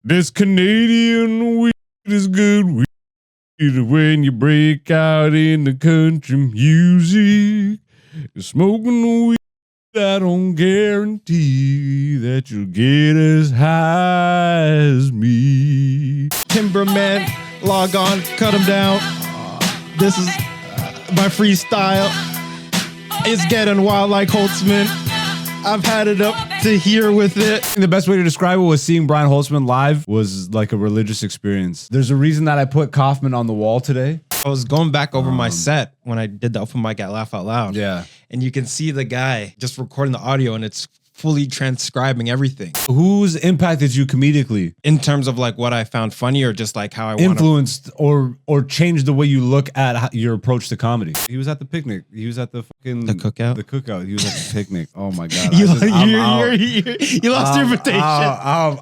This Canadian weed is good weed when you break out in the country music. Smoking weed, I don't guarantee that you'll get as high as me. Timberman, log on, cut him down. This is my freestyle. It's getting wild like Holtzman. I've had it up to here with it. The best way to describe it was seeing Brian Holtzman live was like a religious experience. There's a reason that I put Kaufman on the wall today. I was going back over my set when I did the open mic at Laugh Out Loud. Yeah. And you can see the guy just recording the audio and it's fully transcribing everything. Who's impacted you comedically? In terms of like what I found funny or just like how I influenced or changed the way you look at your approach to comedy. He was at the picnic. He was at the fucking cookout. The cookout. He was at the picnic. Oh my god. You lost your invitation. Oh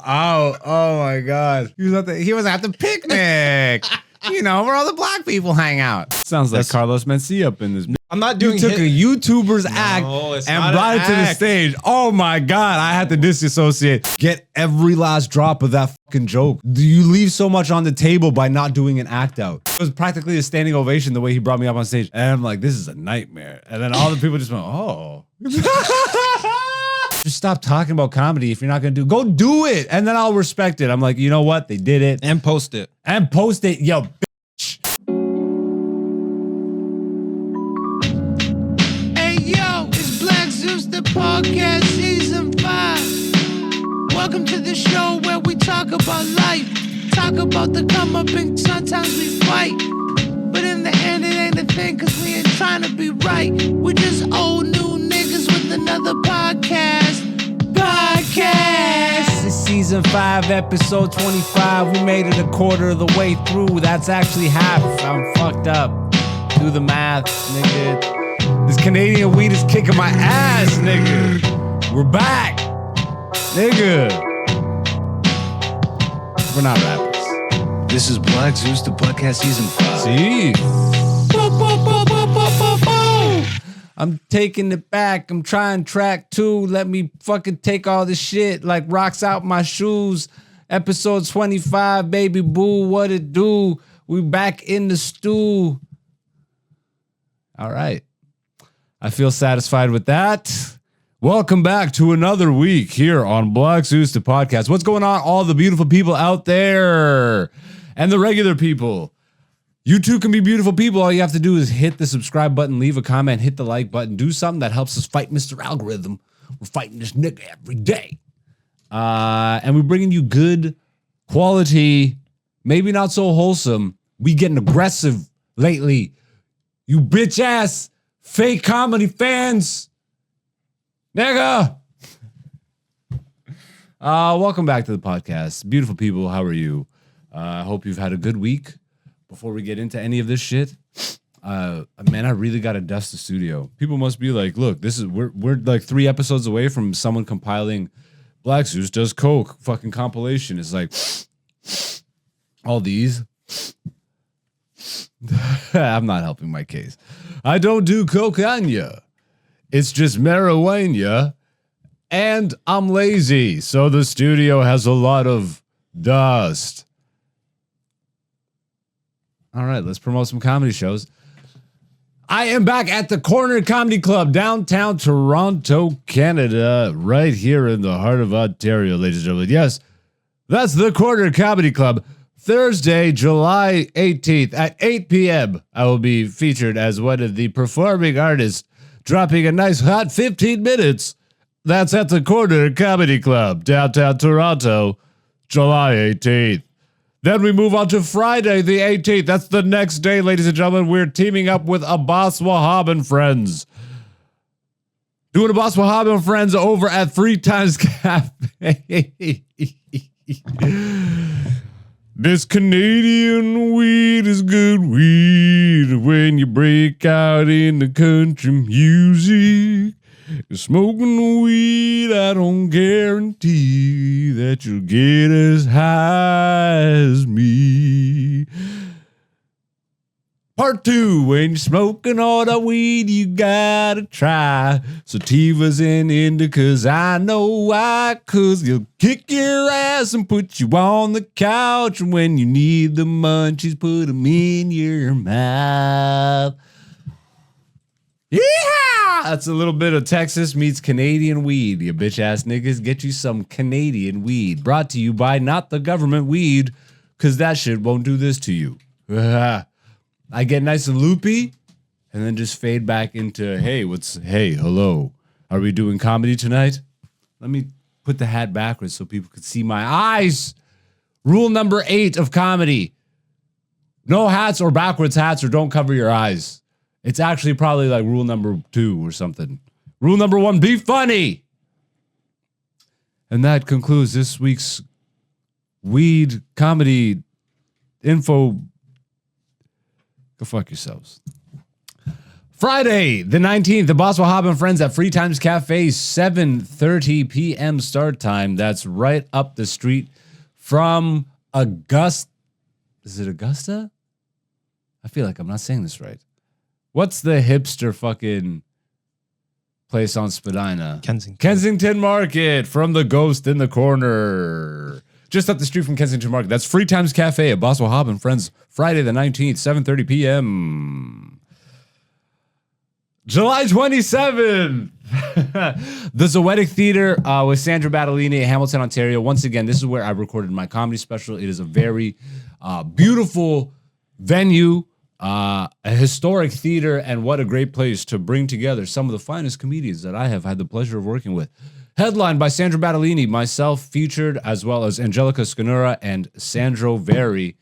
my god. He was at the picnic. You know, where all the black people hang out. Sounds like Carlos Mencia up in this. I'm not doing. You took a YouTuber's act and brought it to the stage. Oh my god, I had to disassociate. Get every last drop of that fucking joke. Do you leave so much on the table by not doing an act out? It was practically a standing ovation the way he brought me up on stage, and I'm like, this is a nightmare. And then all the people just went, oh. Just stop talking about comedy if you're not gonna go do it, and then I'll respect it. I'm like, you know what? They did it. And post it. Yo, bitch. Hey, yo, it's Black Zeus, the podcast, season 5. Welcome to the show where we talk about life, talk about the come up, and sometimes we fight. But in the end, it ain't a thing, cause we ain't trying to be right. We just old new niggas with another podcast. This is season 5, episode 25. We made it a quarter of the way through. That's actually half. I'm fucked up. Do the math, nigga. This Canadian weed is kicking my ass, nigga. We're back, nigga. We're not rappers. This is Black Zeus, the podcast, season 5. See? I'm taking it back. I'm trying track 2. Let me fucking take all this shit like rocks out my shoes. Episode 25, baby boo, what it do? We back in the stew. All right. I feel satisfied with that. Welcome back to another week here on Black Zeus, the podcast. What's going on, all the beautiful people out there and the regular people? You too can be beautiful people. All you have to do is hit the subscribe button, leave a comment, hit the like button, do something that helps us fight Mr. Algorithm. We're fighting this nigga every day. And we're bringing you good quality, maybe not so wholesome. We getting aggressive lately. You bitch ass fake comedy fans. Nigga. Welcome back to the podcast. Beautiful people, how are you? I hope you've had a good week. Before we get into any of this shit, man, I really gotta dust the studio. People must be like, look, we're like 3 episodes away from someone compiling Black Zeus Does Coke fucking compilation. It's like all these. I'm not helping my case. I don't do cocaine. It's just marijuana, and I'm lazy, so the studio has a lot of dust. All right, let's promote some comedy shows. I am back at the Corner Comedy Club, downtown Toronto, Canada, right here in the heart of Ontario, ladies and gentlemen. Yes, that's the Corner Comedy Club. Thursday, July 18th at 8 p.m. I will be featured as one of the performing artists, dropping a nice hot 15 minutes. That's at the Corner Comedy Club, downtown Toronto, July 18th. Then we move on to Friday, the 18th. That's the next day, ladies and gentlemen. We're teaming up with Abbas Wahab and Friends. Doing Abbas Wahab and Friends over at 3 Times Cafe. This Canadian weed is good weed when you break out in the country music. Smoking weed, I don't guarantee that you'll get as high as me. Part 2, when you're smoking all the weed, you gotta try sativas and indicas. I know why, cause you'll kick your ass and put you on the couch. And when you need the munchies, put them in your mouth. Yeah! That's a little bit of Texas meets Canadian weed. You bitch ass niggas, get you some Canadian weed. Brought to you by not the government weed, cause that shit won't do this to you. I get nice and loopy and then just fade back into, hey, hello. Are we doing comedy tonight? Let me put the hat backwards so people can see my eyes. Rule number 8 of comedy. No hats or backwards hats, or don't cover your eyes. It's actually probably like rule number 2 or something. Rule number 1, be funny. And that concludes this week's weed comedy info. Go fuck yourselves. Friday, the 19th, the Boss will hop and friends at Free Times Cafe, 7:30 p.m. start time. That's right up the street from Augusta. Is it Augusta? I feel like I'm not saying this right. What's the hipster fucking place on Spadina? Kensington Market, from the Ghost in the Corner. Just up the street from Kensington Market. That's Free Times Cafe at Boswell Hobb and Friends, Friday the 19th, 7:30 p.m. July 27th, the Zoetic Theater with Sandra Battellini at Hamilton, Ontario. Once again, this is where I recorded my comedy special. It is a very beautiful venue, a historic theater, and what a great place to bring together some of the finest comedians that I have had the pleasure of working with. Headlined by Sandra Battellini, myself featured, as well as Angelica Scanura and Sandro Veri.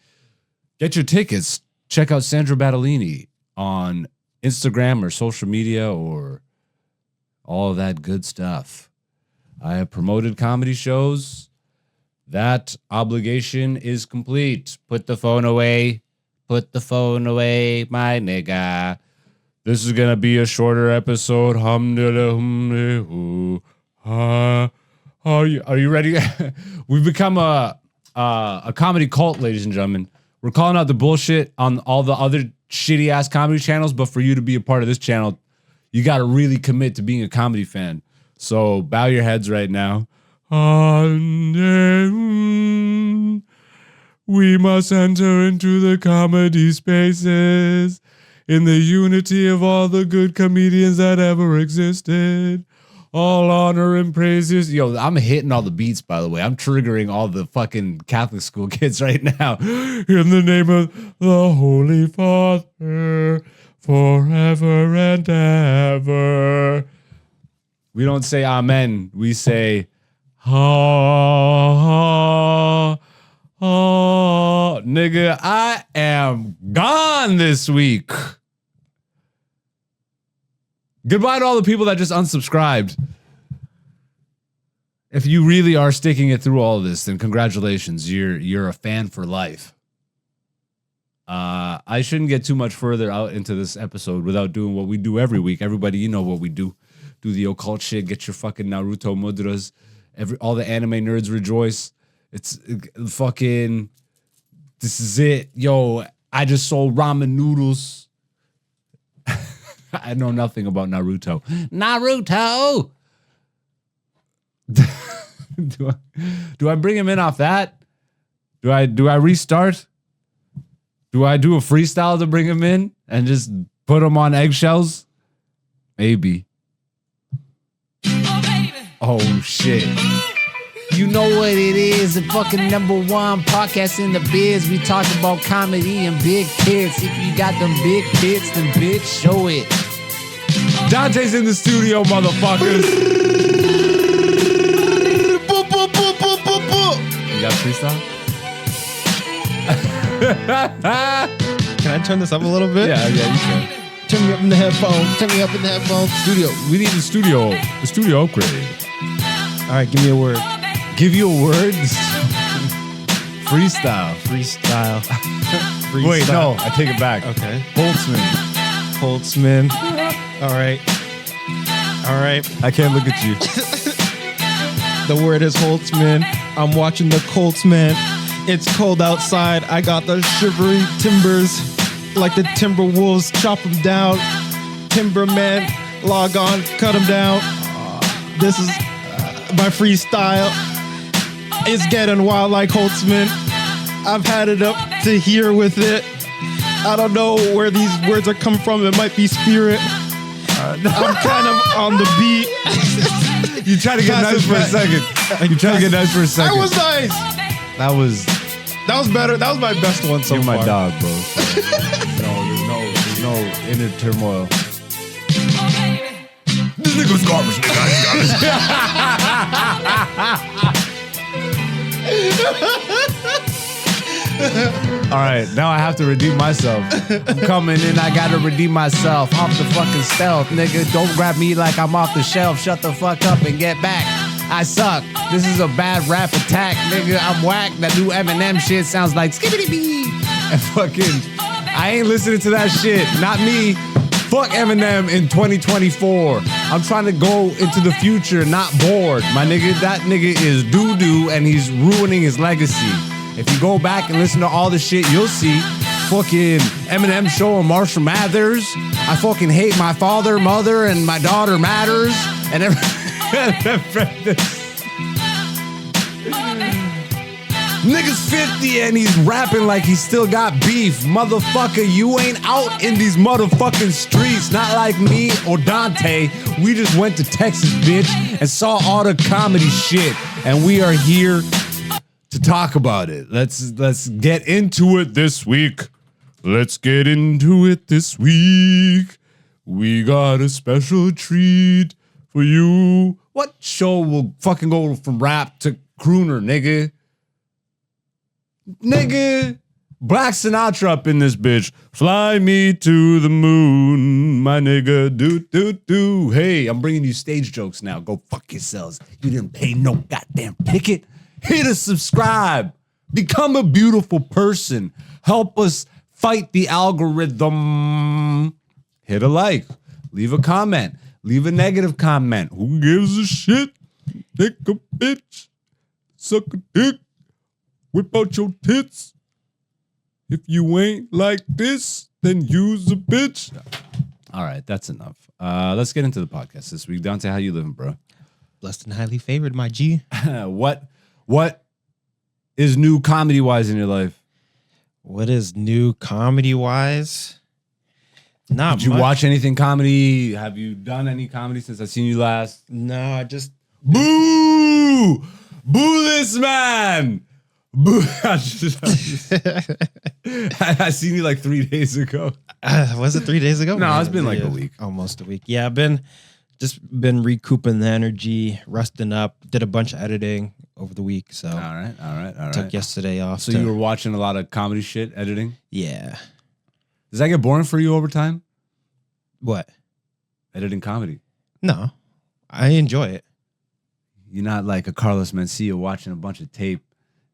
Get your tickets. Check out Sandra Battellini on Instagram or social media or all of that good stuff. I have promoted comedy shows. That obligation is complete. Put the phone away. Put the phone away, my nigga. This is going to be a shorter episode. Are you ready? We've become a comedy cult, ladies and gentlemen. We're calling out the bullshit on all the other shitty ass comedy channels, but for you to be a part of this channel, you got to really commit to being a comedy fan. So bow your heads right now. We must enter into the comedy spaces in the unity of all the good comedians that ever existed. All honor and praises. Yo, I'm hitting all the beats, by the way. I'm triggering all the fucking Catholic school kids right now. In the name of the Holy Father, forever and ever. We don't say amen. We say, ha, ha. Nigga, I am gone this week. Goodbye to all the people that just unsubscribed. If you really are sticking it through all of this, then congratulations. You're a fan for life. I shouldn't get too much further out into this episode without doing what we do every week. Everybody, you know what we do. Do the occult shit. Get your fucking Naruto mudras. All the anime nerds rejoice. It's fucking... This is it. Yo, I just sold ramen noodles. I know nothing about Naruto. Naruto! Do I bring him in off that? Do I restart? Do I do a freestyle to bring him in and just put him on eggshells? Maybe. Oh shit. You know what it is, the fucking #1 podcast in the biz. We talk about comedy and big tits. If you got them big tits, then bitch, show it. Dante's in the studio, motherfuckers. You got freestyle? Can I turn this up a little bit? Yeah, you can. Turn me up in the headphones. Turn me up in the headphones. Studio. We need the studio upgrade. All right, give me a word. Give you a word? Freestyle. Freestyle. Wait, no, I take it back. Okay. Holtzman. All right. I can't look at you. The word is Holtzman. I'm watching the Colts, man. It's cold outside. I got the shivery timbers. like the Timberwolves, chop them down. Timberman, log on, cut them down. This is my freestyle. It's getting wild like Holtzman. I've had it up to here with it. I don't know where these words are coming from. It might be spirit. I'm kind of on the beat. You try to get nice for a second. You try to get nice for a second. That was nice. That was better. That was my best one so you're far. my dog, bro. So, there's no inner turmoil. This nigga's garbage, All right, now I have to redeem myself. I'm coming in, I gotta redeem myself. Off the fucking stealth, nigga. Don't grab me like I'm off the shelf. Shut the fuck up and get back. I suck. This is a bad rap attack, nigga. I'm whack. That new Eminem shit sounds like skibbity bee. And fucking, I ain't listening to that shit. Not me. Fuck Eminem in 2024. I'm trying to go into the future, not bored. My nigga, that nigga is doo-doo and he's ruining his legacy. If you go back and listen to all the shit, you'll see fucking Eminem show on Marshall Mathers. I fucking hate my father, mother, and my daughter matters. And nigga's 50 and he's rapping like he still got beef. Motherfucker, you ain't out in these motherfucking streets. Not like me or Dante. We just went to Texas, bitch, and saw all the comedy shit. And we are here to talk about it. Let's get into it this week. Let's get into it this week. We got a special treat for you. What show will fucking go from rap to crooner, nigga? Nigga, Black Sinatra up in this bitch. Fly me to the moon, my nigga. Do. Hey, I'm bringing you stage jokes now. Go fuck yourselves. You didn't pay no goddamn ticket. Hit a subscribe. Become a beautiful person. Help us fight the algorithm. Hit a like. Leave a comment. Leave a negative comment. Who gives a shit? Take a bitch. Suck a dick. Whip out your tits. If you ain't like this, then use a bitch. All right, that's enough. Let's get into the podcast this week. Dante, how you living, bro? Blessed and highly favored, my G. What is new comedy-wise in your life? What is new comedy-wise? Not Did you much. watch anything comedy? Have you done any comedy since I seen you last? No, I just... Boo! Boo this man! Boo! I seen you like 3 days ago. Was it 3 days ago? No, it's been like a week. Almost a week. Yeah, I've been recouping the energy, resting up, did a bunch of editing over the week. So All right. took yesterday off. So you were watching a lot of comedy shit, editing? Yeah. Does that get boring for you over time? What? Editing comedy? No, I enjoy it. You're not like a Carlos Mencia watching a bunch of tape,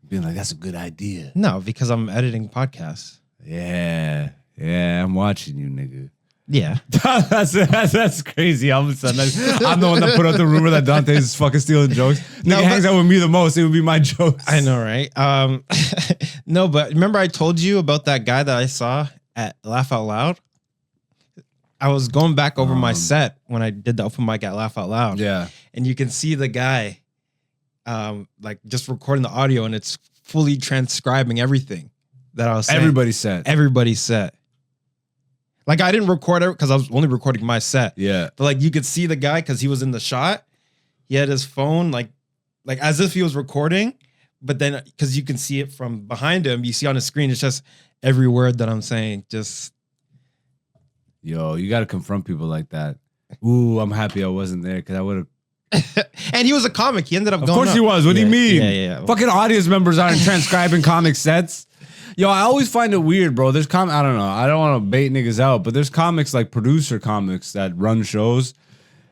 being like, that's a good idea. No, because I'm editing podcasts. Yeah, I'm watching you, nigga. Yeah. that's crazy. All of a sudden, I'm the one that put out the rumor that Dante's fucking stealing jokes. No, Nigga hangs out with me the most. It would be my jokes. I know, right? No, but remember I told you about that guy that I saw at Laugh Out Loud? I was going back over my set when I did the open mic at Laugh Out Loud. Yeah. And you can see the guy like just recording the audio and it's fully transcribing everything that I was saying. Everybody's set. Like I didn't record it because I was only recording my set. Yeah. But like you could see the guy because he was in the shot. He had his phone like as if he was recording, but then because you can see it from behind him, you see on the screen, it's just every word that I'm saying. Just Yo, you got to confront people like that. Ooh, I'm happy I wasn't there because I would have. And he was a comic. He ended up going. Of course he was. What do you mean? Yeah. Fucking audience members aren't transcribing comic sets. Yo, I always find it weird, bro. There's I don't know. I don't want to bait niggas out, but there's comics like producer comics that run shows.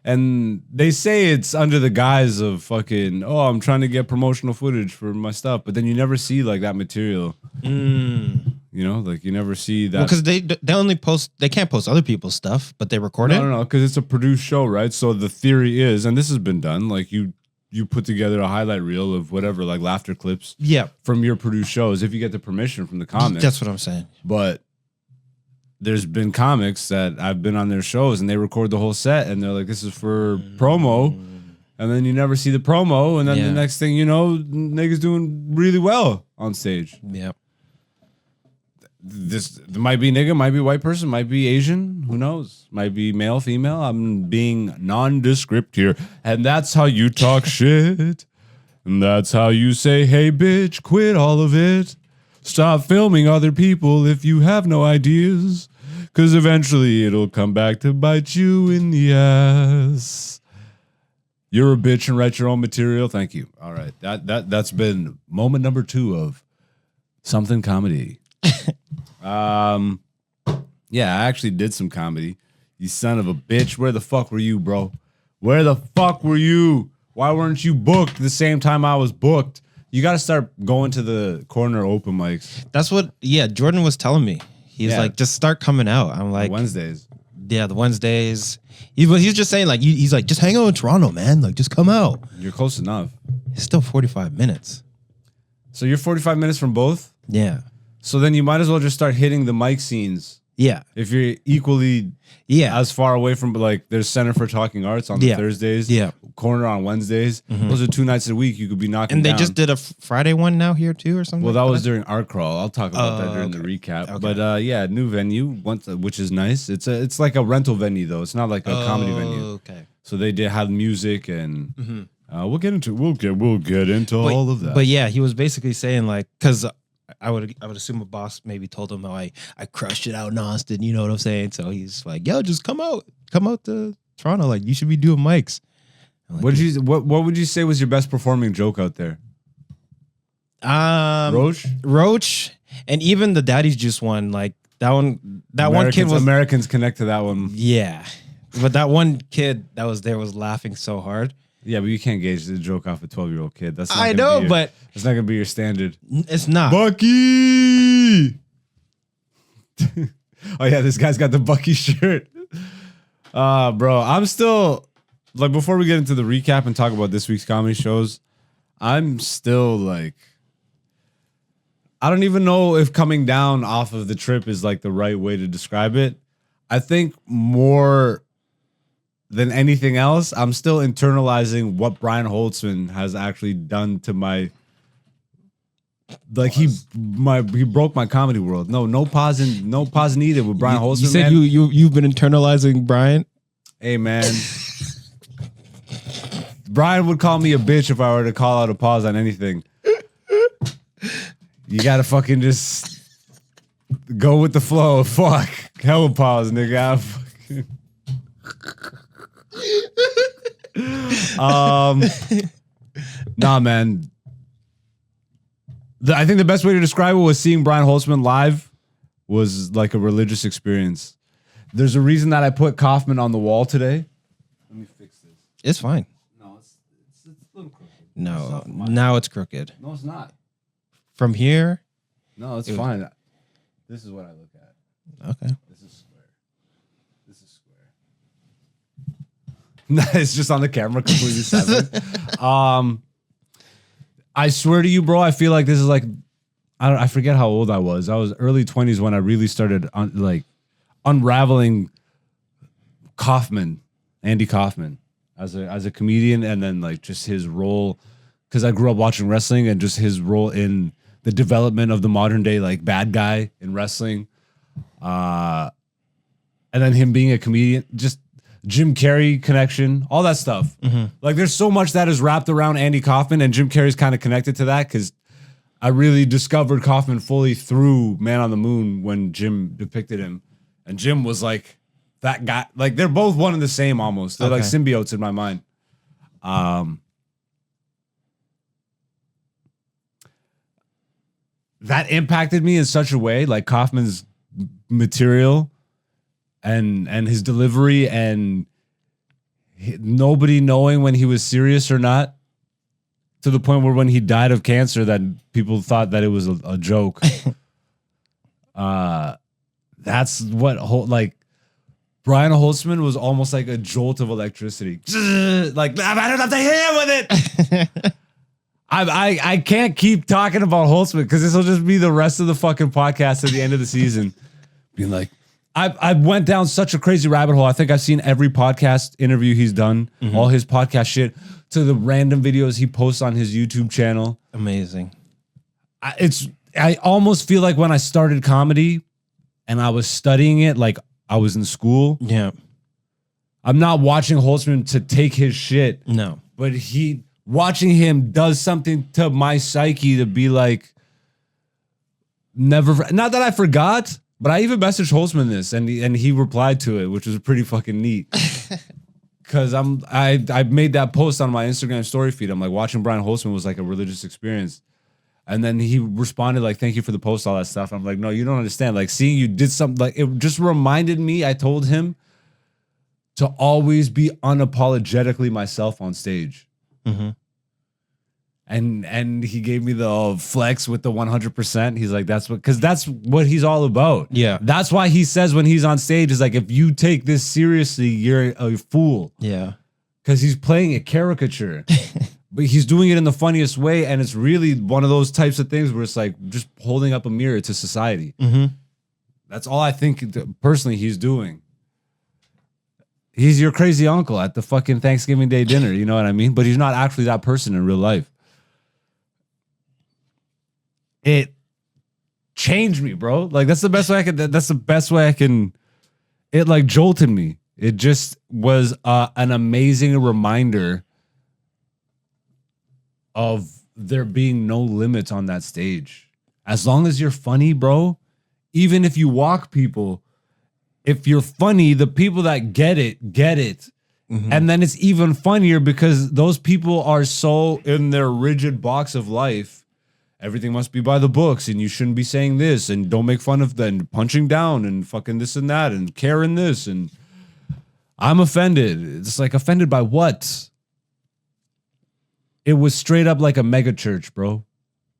And they say it's under the guise of fucking, oh, I'm trying to get promotional footage for my stuff. But then you never see like that material. You know, like you never see that. Because they only post, they can't post other people's stuff, but they record it. No, because it's a produced show, right? So the theory is, and this has been done, like you put together a highlight reel of whatever, like laughter clips Yeah. from your produced shows if you get the permission from the comic. That's what I'm saying. But there's been comics that I've been on their shows and they record the whole set and they're like, this is for promo. And then you never see the promo. And then the next thing you know, niggas doing really well on stage. Yep. This might be nigga, might be white person, might be Asian, who knows? Might be male, female. I'm being nondescript here. And that's how you talk shit. And that's how you say, hey bitch, quit all of it. Stop filming other people if you have no ideas. Cause eventually it'll come back to bite you in the ass. You're a bitch and write your own material. Thank you. All right. That's been moment number 2 of something comedy. Yeah, I actually did some comedy. You son of a bitch. Where the fuck were you, bro? Where the fuck were you? Why weren't you booked the same time I was booked? You got to start going to the corner open mics. That's what, Jordan was telling me. He's like, just start coming out. I'm like, Wednesdays. Yeah, the Wednesdays. He's just saying, like, he's like, just hang out in Toronto, man. Like, just come out. You're close enough. It's still 45 minutes. So you're 45 minutes from both? Yeah. So then you might as well just start hitting the mic scenes. Yeah. If you're equally as far away from, like, there's Center for Talking Arts on the Thursdays. Yeah. Corner on Wednesdays. Those are 2 nights a week you could be knocking And they down. just did a Friday one now here too or something? Well, that was during Art Crawl. I'll talk about that during the recap. Okay. But yeah, new venue, which is nice. It's like a rental venue though. It's not like a comedy venue. Okay. So they did have music and we'll get into all of that. But yeah, he was basically saying like, because I would assume a boss maybe told him, I crushed it out in Austin. You know what I'm saying? So he's like, yo, just come out to Toronto. Like you should be doing mics. Like, what would you say was your best performing joke out there? Roach, and even the Daddy's Juice one, like one kid was Americans connect to that one. Yeah, but that one kid that was there was laughing so hard. Yeah, but you can't gauge the joke off a 12-year-old kid. That's not I know, but it's not gonna be your standard. It's not. Bucky. Oh yeah, this guy's got the Bucky shirt. Bro, I'm still like, before we get into the recap and talk about this week's comedy shows, I'm still like, I don't even know if coming down off of the trip is like the right way to describe it. I think more than anything else, I'm still internalizing what Brian Holtzman has actually done to my, like he broke my comedy world. No pause needed with Brian Holtzman. You said you've been internalizing Brian. Hey man, Brian would call me a bitch if I were to call out a pause on anything. You gotta fucking just go with the flow. Fuck, hella pause, nigga. Nah, man. I think the best way to describe it was seeing Brian Holtzman live was like a religious experience. There's a reason that I put Kaufman on the wall today. Let me fix this. It's fine. No, it's a little crooked. No, now it's crooked. No, it's not. From here? No, it's fine. This is what I look at. Okay. This is square. It's just on the camera, completely separate. I swear to you, bro, I feel like this is like, I forget how old I was. I was early 20s when I really started unraveling Andy Kaufman as a comedian, and then like just his role, because I grew up watching wrestling, and just his role in the development of the modern day like bad guy in wrestling, and then him being a comedian, just Jim Carrey connection, all that stuff. Like there's so much that is wrapped around Andy Kaufman, and Jim Carrey's kind of connected to that because I really discovered Kaufman fully through Man on the Moon when Jim depicted him, and Jim was like that guy. Like they're both one and the same almost. They're like symbiotes in my mind. That impacted me in such a way, like Kaufman's material and his delivery, and nobody knowing when he was serious or not, to the point where when he died of cancer that people thought that it was a joke. That's what like Brian Holtzman was almost like a jolt of electricity. Like I've had enough to hear with it. I can't keep talking about Holtzman because this will just be the rest of the fucking podcast at the end of the season, being like, I went down such a crazy rabbit hole. I think I've seen every podcast interview he's done, all his podcast shit, to the random videos he posts on his YouTube channel. Amazing. I almost feel like when I started comedy and I was studying it, like I was in school. Yeah. I'm not watching Holtzman to take his shit. No. But watching him does something to my psyche to be like, not that I forgot, but I even messaged Holtzman this and he replied to it, which was pretty fucking neat. Cause I made that post on my Instagram story feed. I'm like, watching Brian Holtzman was like a religious experience. And then he responded like, thank you for the post, all that stuff. I'm like, no, you don't understand. Like seeing you did something, like it just reminded me, I told him to always be unapologetically myself on stage. Mm-hmm. And he gave me the flex with the 100%. He's like, that's what he's all about. Yeah. That's why he says when he's on stage is like, if you take this seriously, you're a fool. Yeah. Because he's playing a caricature. But he's doing it in the funniest way, and it's really one of those types of things where it's like just holding up a mirror to society. Mm-hmm. That's all I think personally he's doing. He's your crazy uncle at the fucking Thanksgiving Day dinner, you know what I mean? But he's not actually that person in real life. It changed me, bro. Like that's the best way I can. It like jolted me. It just was an amazing reminder of there being no limits on that stage. As long as you're funny, bro, even if you walk people, if you're funny, the people that get it. Mm-hmm. And then it's even funnier because those people are so in their rigid box of life. Everything must be by the books and you shouldn't be saying this and don't make fun of them, punching down and fucking this and that and caring this. And I'm offended. It's like, offended by what? It was straight up like a mega church, bro.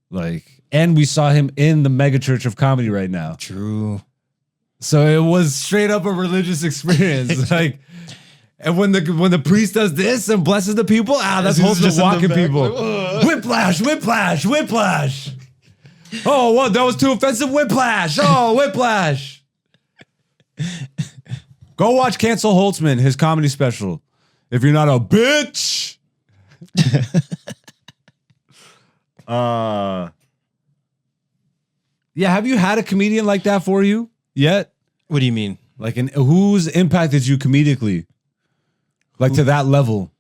Like, and we saw him in the mega church of comedy right now. True. So it was straight up a religious experience. Like, and when the priest does this and blesses the people, that's Holtzman walking people. Like, whiplash, whiplash, whiplash. Oh, what? That was too offensive. Whiplash. Oh, whiplash. Go watch Cancel Holtzman, his comedy special. If you're not a bitch. Yeah, have you had a comedian like that for you yet? What do you mean? Like, who's impacted you comedically? Like to that level?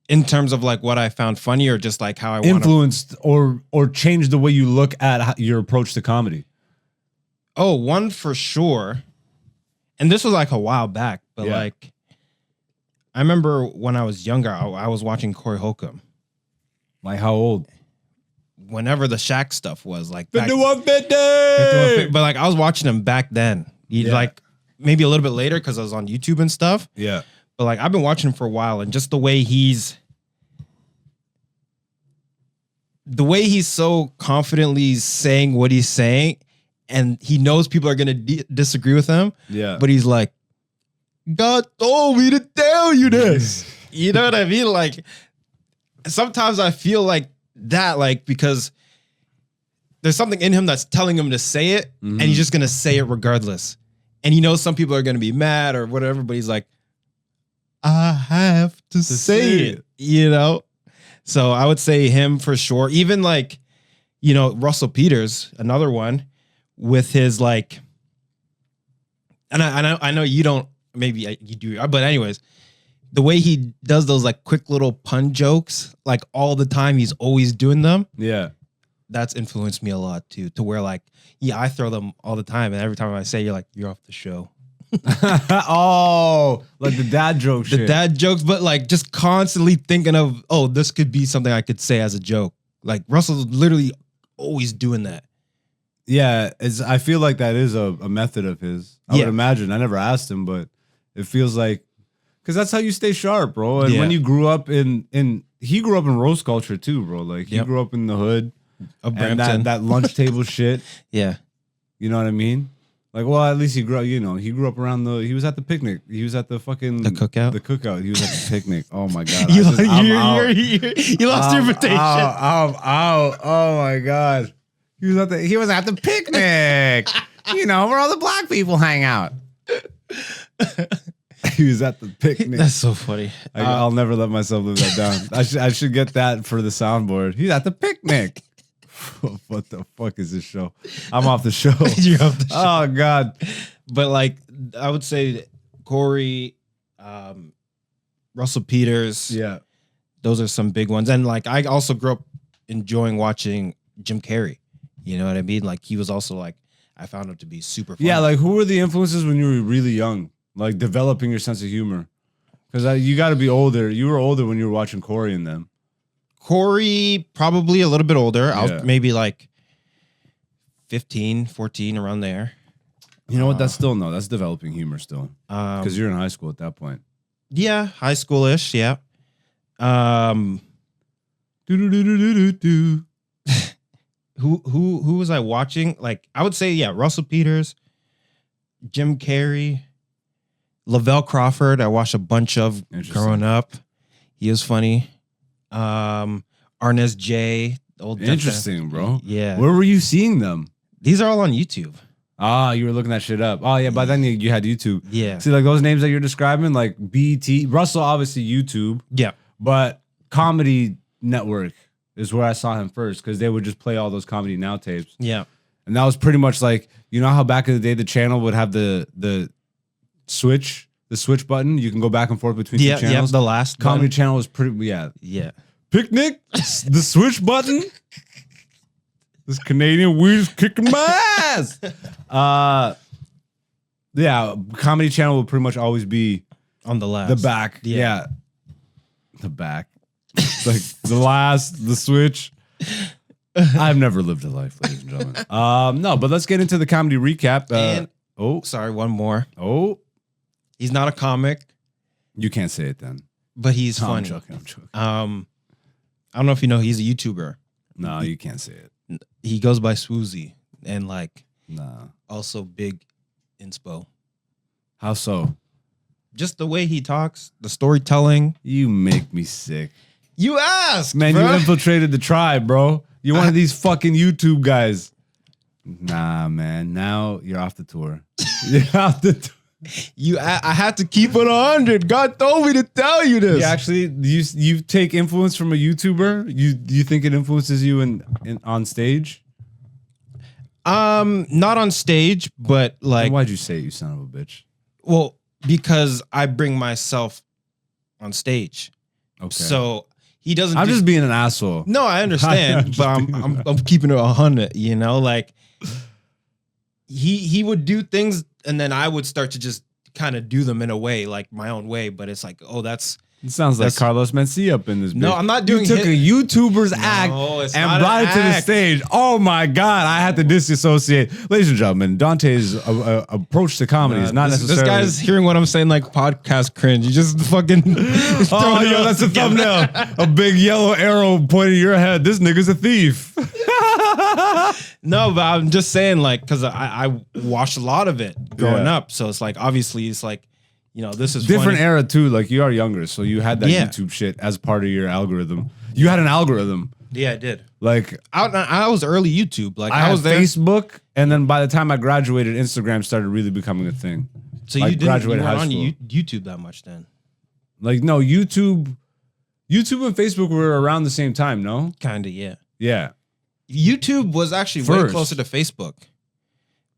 In terms of like what I found funny or just like how I influenced or changed the way you look at your approach to comedy? Oh, one for sure. And this was like a while back, but like I remember when I was younger, I was watching Corey Holcomb. Like how old? Whenever the Shaq stuff was like 5150. But like I was watching him back then. Like maybe a little bit later because I was on YouTube and stuff. Yeah. But like I've been watching him for a while, and just the way he's so confidently saying what he's saying, and he knows people are gonna disagree with him. Yeah. But he's like, God told me to tell you this. You know what I mean? Like sometimes I feel like that, like, because there's something in him that's telling him to say it, and he's just gonna say it regardless. And he knows some people are gonna be mad or whatever, but he's like, I have to say it, you know? So I would say him for sure. Even like, you know, Russell Peters, another one, with his like, and I know you don't, maybe you do, but anyways, the way he does those like quick little pun jokes, like all the time, he's always doing them. Yeah. That's influenced me a lot too, to where like, yeah, I throw them all the time. And every time I say, you're like, you're off the show. Oh, like the dad joke shit. The dad jokes, but like just constantly thinking of, oh, this could be something I could say as a joke. Like Russell's literally always doing that. Yeah, I feel like that is a method of his. I would imagine. I never asked him, but it feels like, because that's how you stay sharp, bro. And when you grew up he grew up in roast culture too, bro. Like he grew up in the hood Of and Brampton. that lunch table shit. Yeah. You know what I mean? Like, well, at least he grew up around he was at the picnic. He was at the fucking... The cookout? The cookout. He was at the picnic. Oh, my God. You lost your invitation. Oh, my God. He was at the picnic. You know, where all the black people hang out. He was at the picnic. That's so funny. I'll never let myself live that down. I should get that for the soundboard. He's at the picnic. What the fuck is this show? I'm off the show. You're off the show. Oh God. But like, I would say Corey, Russell Peters. Yeah. Those are some big ones. And like, I also grew up enjoying watching Jim Carrey. You know what I mean? Like, he was also like, I found him to be super funny. Yeah, like who were the influences when you were really young? Like developing your sense of humor? Because you got to be older. You were older when you were watching Corey and them. Corey, probably a little bit older. Yeah. I was maybe like 15, 14, around there. You know what? That's still that's developing humor still. Because you're in high school at that point. Yeah, high schoolish. Yeah. Who was I watching? Like, I would say, yeah, Russell Peters, Jim Carrey, Lavelle Crawford. I watched a bunch of growing up. He was funny. Arnez J. Old Interesting, bro. Yeah. Where were you seeing them? These are all on YouTube. Ah, you were looking that shit up. Oh yeah, by then you had YouTube. Yeah. See, like those names that you're describing, like BT, Russell, obviously YouTube. Yeah. But Comedy Network is where I saw him first because they would just play all those Comedy Now tapes. Yeah. And that was pretty much like, you know how back in the day the channel would have the switch button. You can go back and forth between two channels. Yeah, the last Comedy button. Channel was pretty, Yeah. Picnic, the switch button. This Canadian weed's kicking my ass. Yeah, Comedy Channel will pretty much always be On the last. the back. Yeah. The back. Like the switch. I've never lived a life, ladies and gentlemen. No, but let's get into the comedy recap. Sorry, one more. He's not a comic, You can't say it then. but he's No, funny. I'm joking. I don't know if you know, he's a YouTuber. No, you can't say it. He goes by Swoozy, and like Nah. also big inspo. How so? Just the way he talks, the storytelling. You make me sick. You asked, Man, bro. you infiltrated the tribe, bro. You're one of these fucking YouTube guys. Nah, man. Now you're off the tour. You're off the tour. I had to keep it 100. God told me to tell you this. Yeah, actually, you take influence from a YouTuber. You think it influences you in on stage? Not on stage, but like, Then why'd you say it, you son of a bitch? well, because I bring myself on stage. Okay. So he doesn't. I'm do- just being an asshole. No, I understand, but I'm keeping it 100. You know, like he would do things, and then I would start to just kind of do them in a way, like my own way. But it's like, oh, that's It sounds like Carlos Mencia up in this bitch. No, I'm not doing You took hit- a YouTuber's act it's and not brought an it to the act. stage. Oh my God, I had to disassociate. Ladies and gentlemen, Dante's approach to comedy is not necessarily... This guy's hearing what I'm saying, like podcast cringe. You just fucking. Oh, yo, that's a thumbnail. A big yellow arrow pointing at your head. This nigga's a thief. No, but I'm just saying, like, because I watched a lot of it growing Yeah. up, so it's like obviously it's like, you know, this is Different funny. era too. Like you are younger, so you had that Yeah. YouTube shit as part of your algorithm. You had an algorithm. Yeah, I did. Like I was early YouTube. Like I I was had there. Facebook, and then by the time I graduated, Instagram started really becoming a thing. So like you didn't graduated you weren't high on school. YouTube that much then? Like no, YouTube and Facebook were around the same time. No, Kind of, yeah. yeah. YouTube was actually way First. closer to Facebook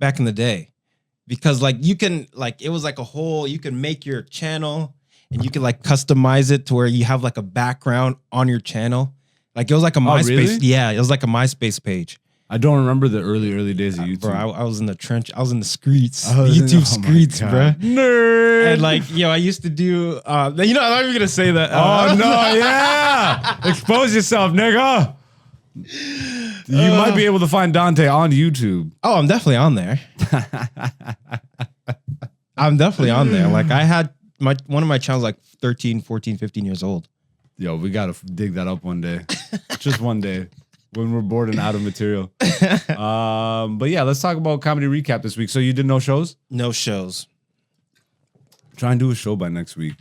back in the day, because like you can like it was like a whole, you can make your channel and you can like customize it to where you have like a background on your channel. Like it was like a MySpace. really? Yeah, it was like a MySpace page. I don't remember the early days of YouTube. Bro, I was in the trench. I was in the streets. I was in- YouTube oh my streets, God. bro. Nerd. And like, yo, I used to do, you know, I'm not even gonna say that. oh no, yeah. Expose yourself, nigga. You might be able to find Dante on YouTube. Oh, I'm definitely on there. I'm definitely on there. Like I had one of my channels like 13, 14, 15 years old. Yo, we gotta dig that up one day. Just one day. When we're bored and out of material. But yeah, let's talk about comedy recap this week. So you did no shows? No shows. Try and do a show by next week.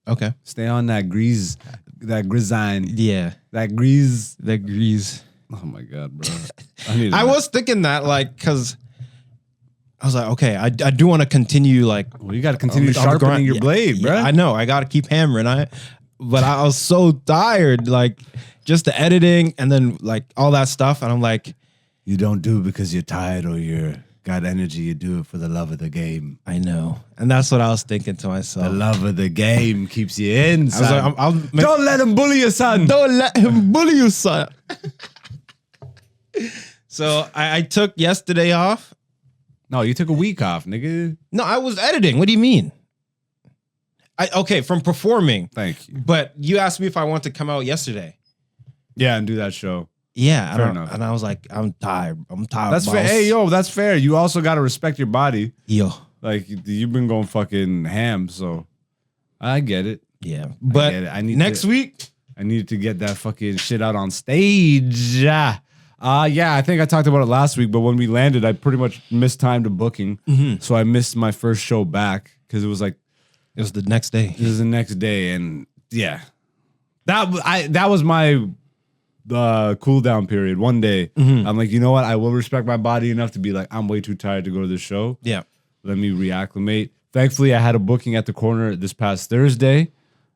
Okay. Stay on that grizzine. Yeah. That grease. That grease. Oh my God, bro. I was thinking that like, cause I was like, okay, I do want to continue like. Well, you got to continue on the sharpening grind. your blade, bro. I know. I got to keep hammering. But I was so tired, like just the editing and then like all that stuff. And I'm like, You don't do it because you're tired or you're got energy. You do it for the love of the game. I know. And that's what I was thinking to myself. The love of the game keeps you in, I was son. like, Don't let him bully you, son. Don't let him bully you, son. So I took yesterday off. No, you took a week off, nigga. No, I was editing. What do you mean? Okay, from performing. Thank you. But you asked me if I want to come out yesterday. Yeah, and do that show. Yeah, Fair enough. And I was like, I'm tired. That's boss. fair. Hey, yo, that's fair. You also got to respect your body. Yo. Like, you've been going fucking ham, so I get it. Yeah. I But get it. I need next to- week, I needed to get that fucking shit out on stage. Yeah, I think I talked about it last week, but when we landed, I pretty much missed time to booking. So I missed my first show back because it was like, it was the next day. it was the next day. And yeah, that was my cool down period. One day, I'm like, you know what? I will respect my body enough to be like, I'm way too tired to go to the show. Yeah. Let me reacclimate. Thankfully, I had a booking at the corner this past Thursday.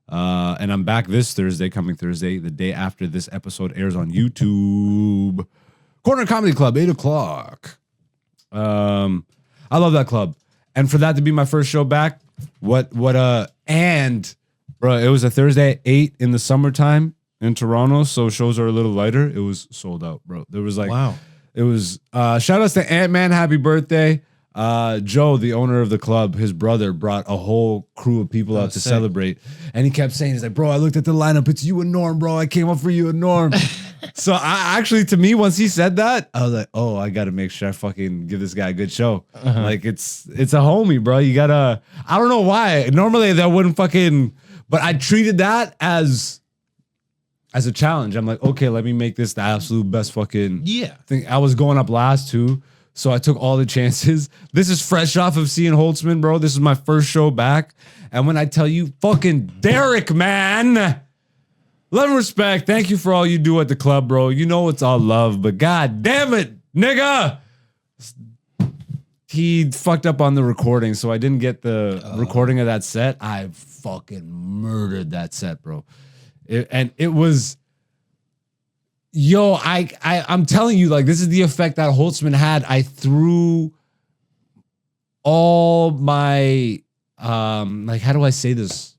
And I'm back this Thursday, coming Thursday, the day after this episode airs on YouTube. Corner Comedy Club, 8 o'clock. I love that club. And for that to be my first show back, and bro, it was a Thursday at 8 in the summertime in Toronto, so shows are a little lighter. It was sold out, bro. There was like, Wow. It was, shout outs to Ant-Man, happy birthday. Joe, the owner of the club, his brother brought a whole crew of people out to sick. celebrate. And he kept saying, he's like, bro, I looked at the lineup. It's you and Norm, bro. I came up for you and Norm. So I actually, to me, once he said that, I was like, oh, I got to make sure I fucking give this guy a good show. Like it's a homie, bro. You gotta, I don't know why. Normally that wouldn't fucking, but I treated that as a challenge. I'm like, okay, let me make this the absolute best fucking thing. I was going up last too. So I took all the chances. This is fresh off of seeing Holtzman, bro. This is my first show back. And when I tell you, fucking Derek, man, love and respect. Thank you for all you do at the club, bro. You know it's all love, but god damn it, nigga. He fucked up on the recording, so I didn't get the recording of that set. I fucking murdered that set, bro. It was... Yo, I'm telling you, like, this is the effect that Holtzman had. I threw all my, like, how do I say this?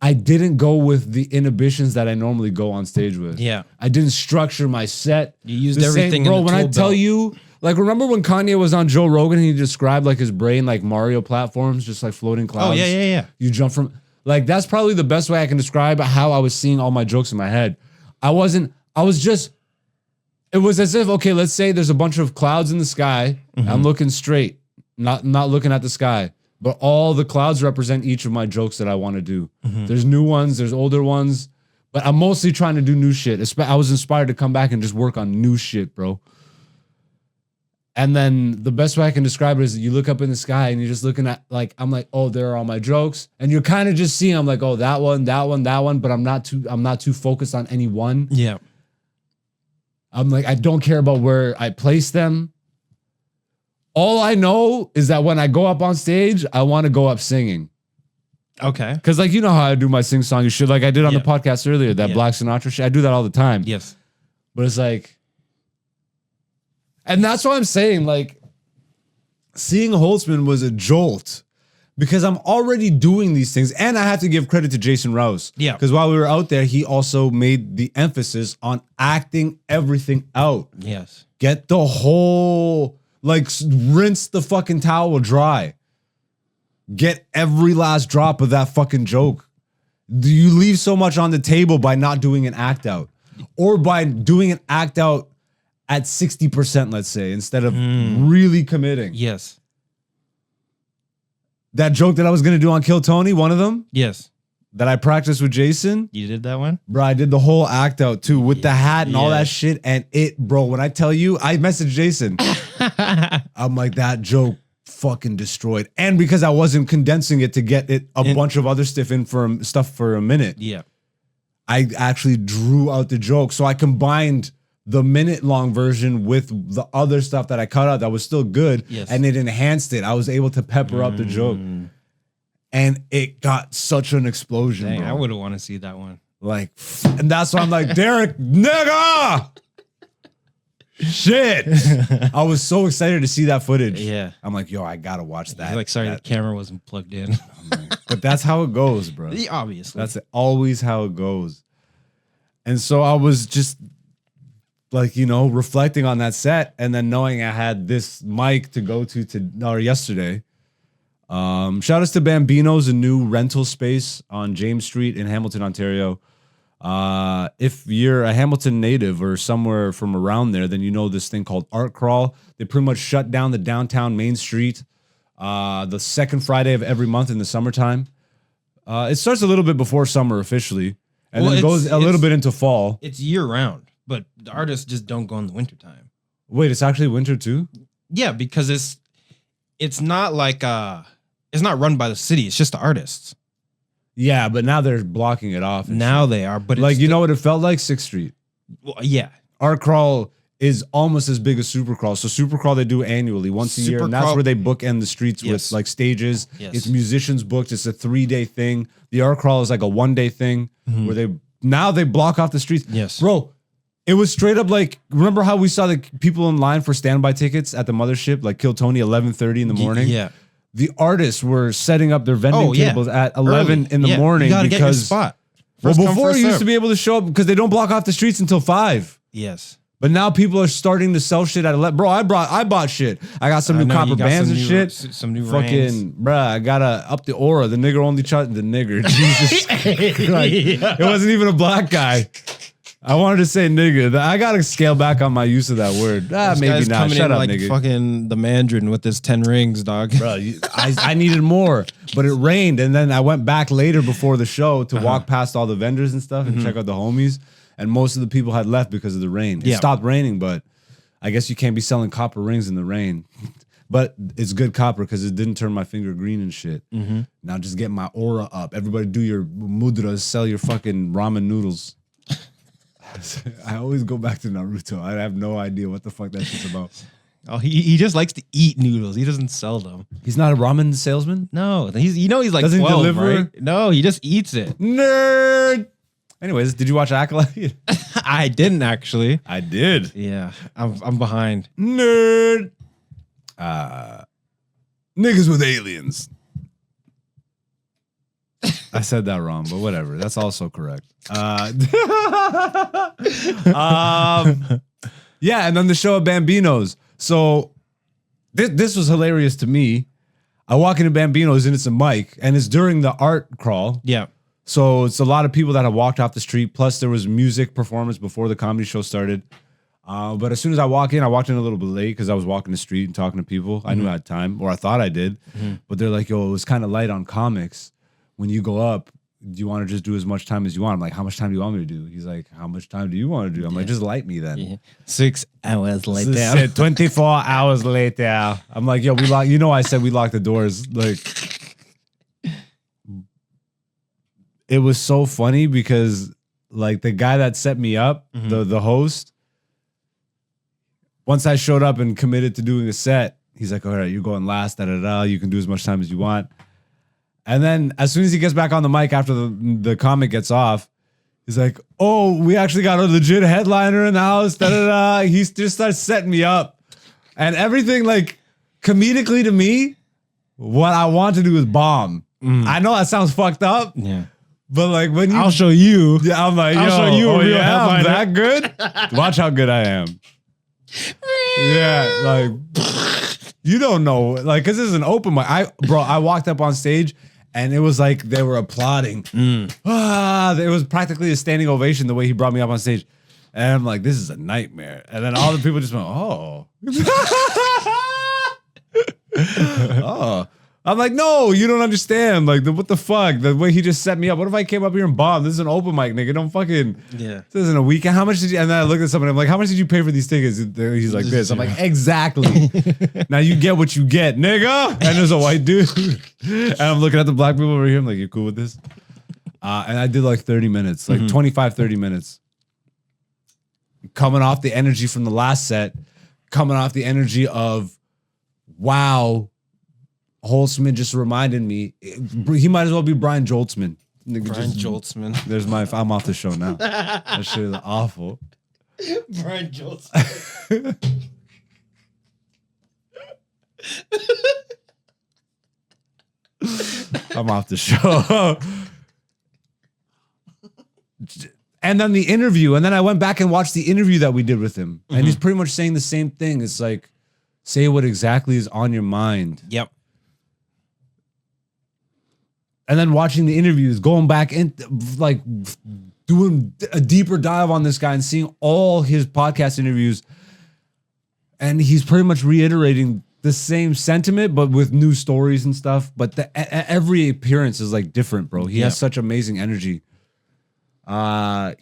I didn't go with the inhibitions that I normally go on stage with. Yeah. I didn't structure my set. You used The everything bro, in the when I tool tell belt. you, like, remember when Kanye was on Joe Rogan and he described, like, his brain like Mario platforms, just like floating clouds? Oh, yeah. You jump from, like, that's probably the best way I can describe how I was seeing all my jokes in my head. it was as if, okay, let's say there's a bunch of clouds in the sky. I'm looking straight, not looking at the sky, but all the clouds represent each of my jokes that I want to do. There's new ones, there's older ones, but I'm mostly trying to do new shit. I was inspired to come back and just work on new shit, bro. And then the best way I can describe it is that you look up in the sky and you're just looking at, like, I'm like, oh, there are all my jokes. And you're kind of just seeing, I'm like, oh, that one, but I'm not too focused on any one. Yeah. I'm like, I don't care about where I place them. All I know is that when I go up on stage, I want to go up singing. Okay. Cause like, you know how I do my sing song and shit, like I did on the podcast earlier, that Black Sinatra shit. I do that all the time. Yes. But it's like, and that's what I'm saying. Like, seeing Holtzman was a jolt because I'm already doing these things. And I have to give credit to Jason Rouse. Yeah. Because while we were out there, he also made the emphasis on acting everything out. Yes. Get the whole, like, rinse the fucking towel dry. Get every last drop of that fucking joke. Do you leave so much on the table by not doing an act out? Or by doing an act out at 60%, let's say, instead of really committing. Yes. That joke that I was going to do on Kill Tony, one of them, Yes. that I practiced with Jason, You did that one? bro, I did the whole act out too with the hat and all that shit. And it, bro, when I tell you, I messaged Jason. I'm like, that joke fucking destroyed. And because I wasn't condensing it to get it a bunch of other stuff for a minute. Yeah. I actually drew out the joke. So I combined the minute-long version with the other stuff that I cut out that was still good, Yes. and it enhanced it. I was able to pepper up the joke, and it got such an explosion. Dang, bro. I would have want to see that one. Like, and that's why I'm like, Derek, nigga, shit. I was so excited to see that footage. Yeah. I'm like, yo, I gotta watch that. He's like, sorry, the That- camera wasn't plugged in. but that's how it goes, bro. Obviously. That's always how it goes. And so I was just like, you know, reflecting on that set and then knowing I had this mic to go to yesterday. Shout outs to Bambino's, a new rental space on James Street in Hamilton, Ontario. If you're a Hamilton native or somewhere from around there, then you know this thing called Art Crawl. They pretty much shut down the downtown Main Street the second Friday of every month in the summertime. It starts a little bit before summer officially, and then goes a little bit into fall. It's year round, but the artists just don't go in the wintertime. Wait, it's actually winter too? Yeah, because it's not like it's not run by the city. It's just the artists. Yeah, but now they're blocking it off. and Now shit. they are, but like, it's you know what it felt like? 6th Street. well, yeah. Art Crawl is almost as big as Super Crawl. So Super Crawl they do annually once a year, Super and that's Crawl- where they bookend the streets with Yes. like stages. Yes. It's musicians booked. It's a 3-day thing. The Art Crawl is like a 1-day thing where they block off the streets. Yes. Bro, it was straight up like, remember how we saw the people in line for standby tickets at the mothership, like Kill Tony 11:30 in the morning? Yeah. The artists were setting up their vending Oh, yeah. tables at 11 Early. in the Yeah, morning you gotta get your because spot. well, First come, before first you used serve. to be able to show up because they don't block off the streets until 5. Yes. But now people are starting to sell shit at 11. Bro, I bought shit. I got some I new know, copper you got bands some and new- shit. some new rings. Fucking, bruh, I gotta up the aura. The nigger only the nigger. Jesus. Like, it wasn't even a black guy. I wanted to say nigga. I gotta scale back on my use of that word. This Maybe guy's not. coming Shut in up, like nigga. fucking the Mandarin with his 10 rings, dog. Bro, I needed more, but it rained, and then I went back later before the show to walk past all the vendors and stuff and check out the homies, and most of the people had left because of the rain. It Yeah. stopped raining, but I guess you can't be selling copper rings in the rain. But it's good copper because it didn't turn my finger green and shit. Now just get my aura up. Everybody do your mudras, sell your fucking ramen noodles. I always go back to Naruto. I have no idea what the fuck that shit's about. Oh, he just likes to eat noodles. He doesn't sell them. He's not a ramen salesman? No, he's like Doesn't he 12, deliver? right? No, he just eats it. Nerd! Anyways, did you watch Acolyte? I didn't actually. I did. Yeah, I'm behind. Nerd. Niggas with aliens. I said that wrong, but whatever. That's also correct. Yeah, and then the show at Bambino's. So this was hilarious to me. I walk into Bambino's and it's a mic, and it's during the art crawl. Yeah. So it's a lot of people that have walked off the street. Plus, there was music performance before the comedy show started. But as soon as I walked in a little bit late because I was walking the street and talking to people. I knew I had time, or I thought I did. But they're like, yo, it was kind of light on comics. When you go up, do you want to just do as much time as you want? I'm like, how much time do you want me to do? He's like, how much time do you want to do? I'm like, just light me then. 6 hours later. Said 24 hours later. I'm like, yo, we lock. You know, I said we locked the doors. Like, it was so funny because, like, the guy that set me up, the host, once I showed up and committed to doing a set, he's like, all right, you're going last. Da da da. You can do as much time as you want. And then as soon as he gets back on the mic after the comic gets off, he's like, oh, we actually got a legit headliner in the house. Da, da, da. He just starts setting me up. And everything, like, comedically to me, what I want to do is bomb. I know that sounds fucked up, Yeah. but like when you... I'll show you. Yeah, I'm like, yo, I'll show you a oh, real yeah, I'm headliner. that good? Watch how good I am. Yeah, like, you don't know. Like, because this is an open mic. I walked up on stage and it was like they were applauding. It was practically a standing ovation the way he brought me up on stage. And I'm like, this is a nightmare. And then all the people just went, oh. Oh. I'm like, no, you don't understand. Like, what the fuck? The way he just set me up. What if I came up here and bombed? This is an open mic, nigga. Don't fucking. Yeah. This isn't a weekend. How much did you? And then I looked at someone. I'm like, how much did you pay for these tickets? And he's like, this. I'm like, exactly. Now you get what you get, nigga. And there's a white dude. And I'm looking at the black people over here. I'm like, you cool with this? And I did like 30 minutes, like 25, 30 minutes. coming off the energy from the last set, coming off the energy of, wow, Holtzman just reminded me. He might as well be Brian Joltzman. Brian Joltzman. There's I'm off the show now. That shit is awful. Brian Joltzman. I'm off the show. And then the interview, and then I went back and watched the interview that we did with him, and he's pretty much saying the same thing. It's like, say what exactly is on your mind. Yep. And then watching the interviews, going back and like doing a deeper dive on this guy and seeing all his podcast interviews, and he's pretty much reiterating the same sentiment, but with new stories and stuff. But every appearance is like different, bro. He has such amazing energy. That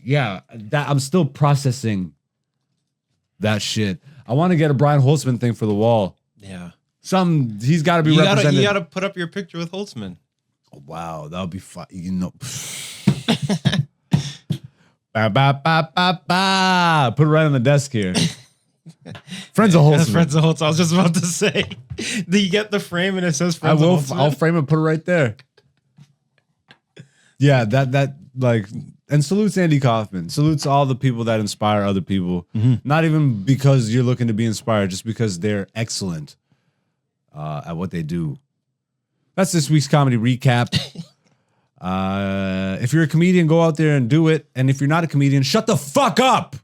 I'm still processing that shit. I want to get a Brian Holtzman thing for the wall. Yeah. He's got to be represented. You got to put up your picture with Holtzman. Oh, wow, that would be fun. You know. Ba, ba, ba, ba, ba. Put it right on the desk here. Friends of Holtzman. Yes, Friends of Holtzman. I was just about to say. Do you get the frame and it says Friends of Holtzman? I'll frame it, put it right there. Yeah, that like, and salutes Andy Kaufman. Salutes all the people that inspire other people. Not even because you're looking to be inspired, just because they're excellent at what they do. That's this week's comedy recap. If you're a comedian, go out there and do it. And if you're not a comedian, shut the fuck up.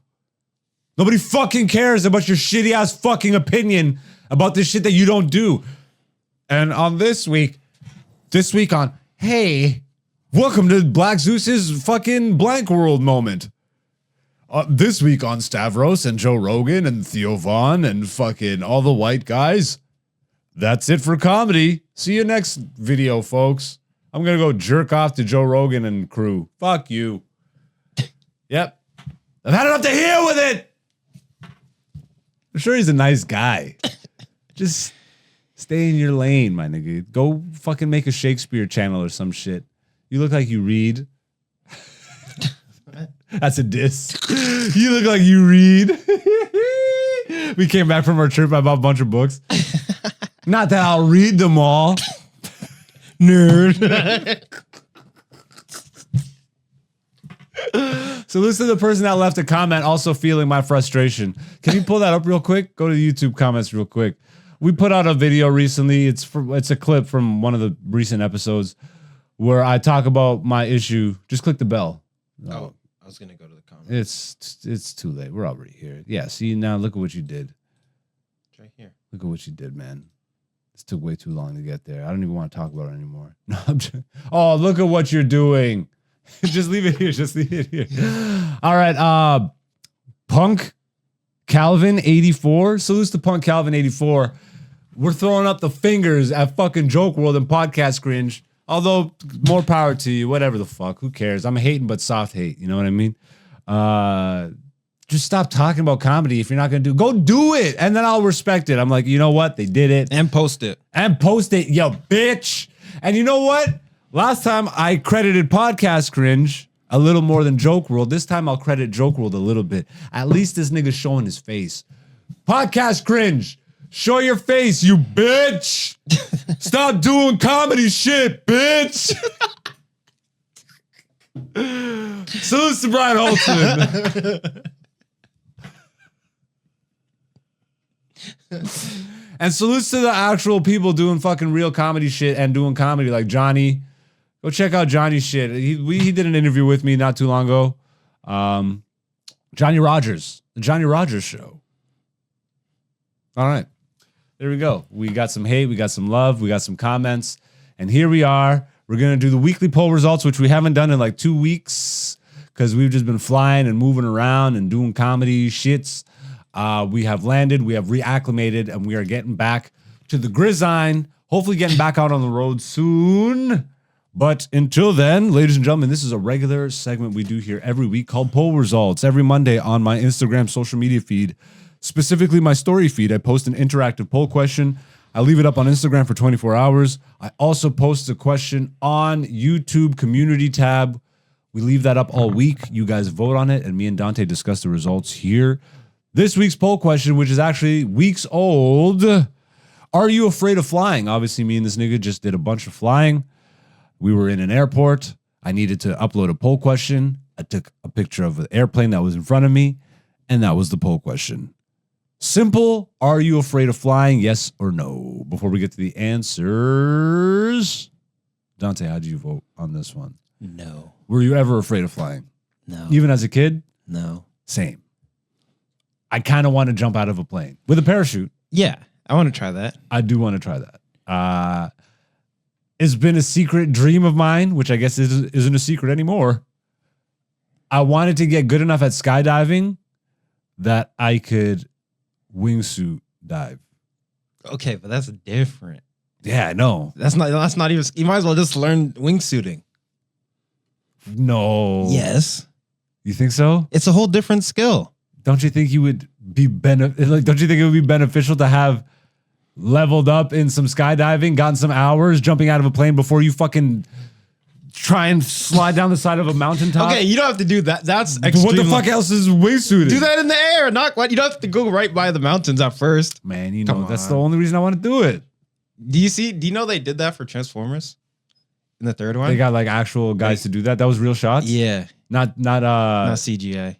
Nobody fucking cares about your shitty ass fucking opinion about this shit that you don't do. And on this week on, hey, welcome to Black Zeus's fucking blank world moment. This week on Stavros and Joe Rogan and Theo Vaughn and fucking all the white guys. That's it for comedy. See you next video, folks. I'm going to go jerk off to Joe Rogan and crew. Fuck you. Yep. I've had enough to hear with it. I'm sure he's a nice guy. Just stay in your lane, my nigga. Go fucking make a Shakespeare channel or some shit. You look like you read. That's a diss. You look like you read. We came back from our trip. I bought a bunch of books. Not that I'll read them all. Nerd. So listen to the person that left a comment also feeling my frustration. Can you pull that up real quick? Go to the YouTube comments real quick. We put out a video recently. It's a clip from one of the recent episodes where I talk about my issue. Just click the bell. Oh, I was going to go to the comments. It's too late. We're already here. Yeah, see, now look at what you did. It's right here. Look at what you did, man. This took way too long to get there. I don't even want to talk about it anymore. No, oh, look at what you're doing. Just leave it here. Just leave it here. All right. Punk Calvin 84. Salutes to Punk Calvin 84. We're throwing up the fingers at fucking Joke World and Podcast Cringe. Although, more power to you. Whatever the fuck. Who cares? I'm hating, but soft hate. You know what I mean? Just stop talking about comedy if you're not going to go do it. And then I'll respect it. I'm like, you know what? They did it. And post it. Yo, bitch. And you know what? Last time I credited Podcast Cringe a little more than Joke World. This time I'll credit Joke World a little bit. At least this nigga's showing his face. Podcast Cringe, show your face, you bitch. Stop doing comedy shit, bitch. Salutes to Brian Holtzman. And salutes to the actual people doing fucking real comedy shit and doing comedy like Johnny. Go check out Johnny's shit. He did an interview with me not too long ago. Johnny Rogers. The Johnny Rogers Show. All right. There we go. We got some hate. We got some love. We got some comments. And here we are. We're going to do the weekly poll results, which we haven't done in like 2 weeks because we've just been flying and moving around and doing comedy shits. We have landed. We have reacclimated. And we are getting back to the gridiron. Hopefully getting back out on the road soon. But until then, ladies and gentlemen, this is a regular segment we do here every week called Poll Results. Every Monday on my Instagram social media feed, specifically my story feed, I post an interactive poll question. I leave it up on Instagram for 24 hours. I also post a question on YouTube community tab We leave that up all week. You guys vote on it, and me and Dante discuss the results here. This week's poll question, which is actually weeks old. Are you afraid of flying? Obviously, me and this nigga just did a bunch of flying. We were in an airport. I needed to upload a poll question. I took a picture of an airplane that was in front of me, and that was the poll question. Simple. Are you afraid of flying? Yes or no? Before we get to the answers, Dante, how did you vote on this one? No. Were you ever afraid of flying? No. Even as a kid? No. Same. I kind of want to jump out of a plane with a parachute. Yeah, I want to try that. I do want to try that. It's been a secret dream of mine, which I guess isn't a secret anymore. I wanted to get good enough at skydiving that I could wingsuit dive. Okay, but that's different. Yeah, I know. That's not even. You might as well just learn wingsuiting. No. Yes. You think so? It's a whole different skill. Don't you think you would be don't you think it would be beneficial to have leveled up in some skydiving, gotten some hours jumping out of a plane before you fucking try and slide down the side of a mountaintop? Okay, you don't have to do that. That's But extreme. what the fuck else is wingsuiting? Do that in the air. Not what you don't have to go right by the mountains at first. Man, you know, Come that's on. the only reason I want to do it. Do you know they did that for Transformers? In the third one? They got like actual guys to do that. That was real shots? Yeah. Not CGI.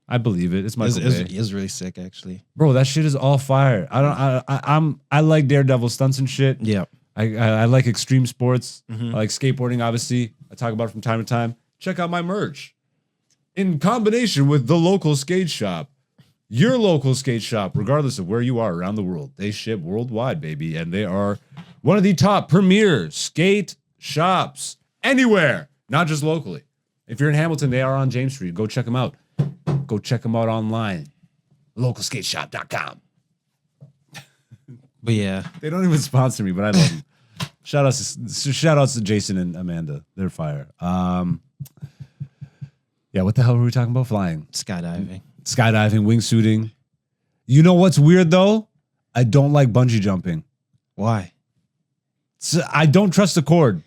I believe it. It's Michael Bay. It was really sick, actually. Bro, that shit is all fire. I like Daredevil stunts and shit. Yeah. I like extreme sports. Mhm. I like skateboarding, obviously. I talk about it from time to time. Check out my merch. In combination with the local skate shop. Your local skate shop, regardless of where you are around the world. They ship worldwide, baby. And they are one of the top premier skate shops anywhere, not just locally. If you're in Hamilton, they are on James Street. Go check them out. Go check them out online. Localskateshop.com. But yeah. They don't even sponsor me, but I love them. Shout outs to Jason and Amanda. They're fire. Yeah, what the hell were we talking about? Flying. Skydiving. Skydiving, wingsuiting. You know what's weird though? I don't like bungee jumping. Why? I don't trust the cord.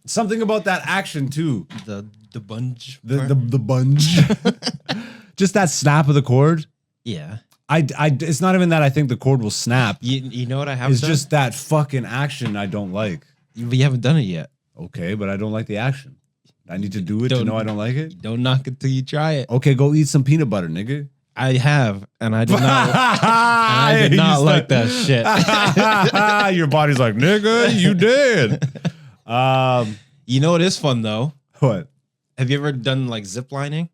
Something about that action too. The bunge. The bunge. Just that snap of the cord. Yeah. It's not even that I think the cord will snap. You know what I have It's done? just that fucking action I don't like. You haven't done it yet. Okay, but I don't like the action. I need to do it to know I don't like it. Don't knock it till you try it. Okay, go eat some peanut butter, nigga. I have, and I did not. I did not like that shit. Your body's like, nigga, you did. You know what is fun though? What? Have you ever done like zip lining?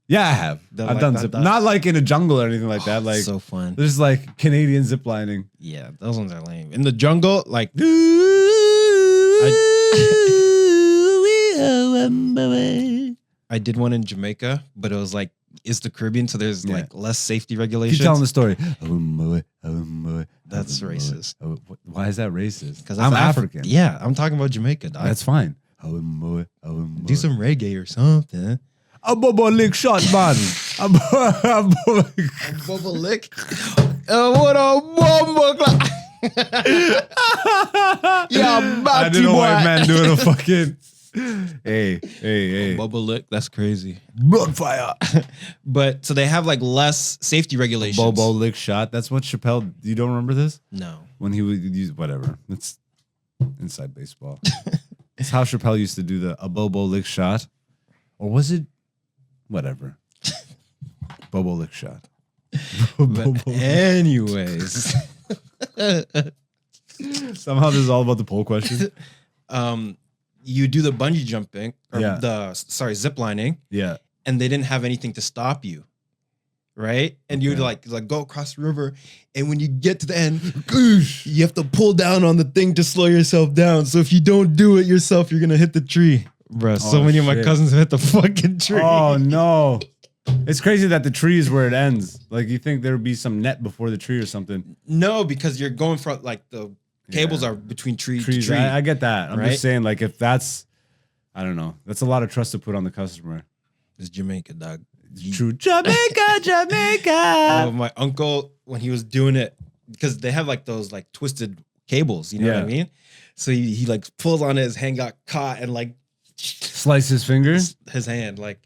Yeah, I have. Done I've like done that, zip, that? not like in a jungle or anything like that. Like So fun. there's like Canadian zip lining. Yeah, those ones are lame. In the jungle, like I did one in Jamaica, but it was like it's the Caribbean, so there's Yeah. like less safety Keep regulations. telling the story. That's racist. Why is that racist? Because I'm African. Yeah, I'm talking about Jamaica, dog. That's fine. Do some reggae or something. A bubble lick shot, man. A Bubble lick. What a bumble. Yeah, I did a white man doing a fucking hey. Bubble lick. That's crazy. Blood fire. But so they have like less safety regulations. Bobo lick shot. That's what Chappelle. You don't remember this? No. When he would use whatever. It's inside baseball. It's how Chappelle used to do a Bobo lick shot, or was it whatever? Bobo lick shot. But anyways, Somehow this is all about the poll question. you do the bungee jumping or Yeah. zip lining, Yeah. and they didn't have anything to stop you. Right? And you would like go across the river, and when you get to the end, you have to pull down on the thing to slow yourself down. So if you don't do it yourself, you're gonna hit the tree. Bro, so many of my shit. cousins hit the fucking tree. Oh no. It's crazy that the tree is where it ends. Like you think there would be some net before the tree or something. No, because you're going from like the cables are between tree Trees. to tree. I get that. I'm Right? just saying, like, if that's, I don't know, that's a lot of trust to put on the customer. It's Jamaica, dog. True. Jamaica. My uncle, when he was doing it, because they have like those like twisted cables, you know what I Yeah. mean? So he like pulled on it, his hand got caught and like Slice his finger. His hand, like,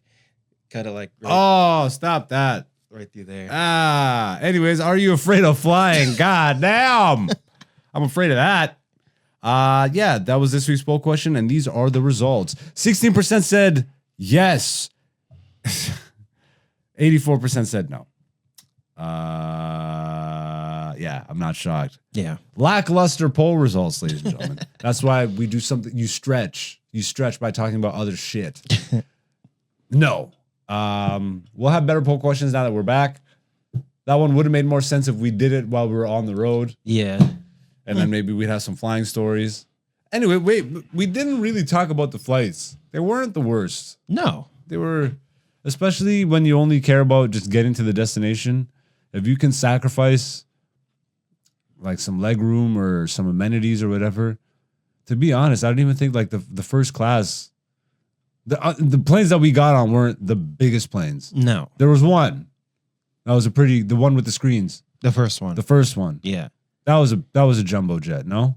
cut it like Oh, stop that. right through there. Anyways, are you afraid of flying? God damn. I'm afraid of that. Yeah, that was this week's poll question, and these are the results. 16% said yes. 84% said no. Yeah, I'm not shocked. Yeah. Lackluster poll results, ladies and gentlemen. That's why we do something. You stretch. You stretch by talking about other shit. No. We'll have better poll questions now that we're back. That one would have made more sense if we did it while we were on the road. Yeah. And then maybe we'd have some flying stories. Anyway, wait, we didn't really talk about the flights. They weren't the worst. No. They were, especially when you only care about just getting to the destination. If you can sacrifice like some leg room or some amenities or whatever, to be honest, I don't even think like the first class, the planes that we got on weren't the biggest planes. No. There was one. That was the one with the screens. The first one. The first one. Yeah. That was a jumbo jet, no?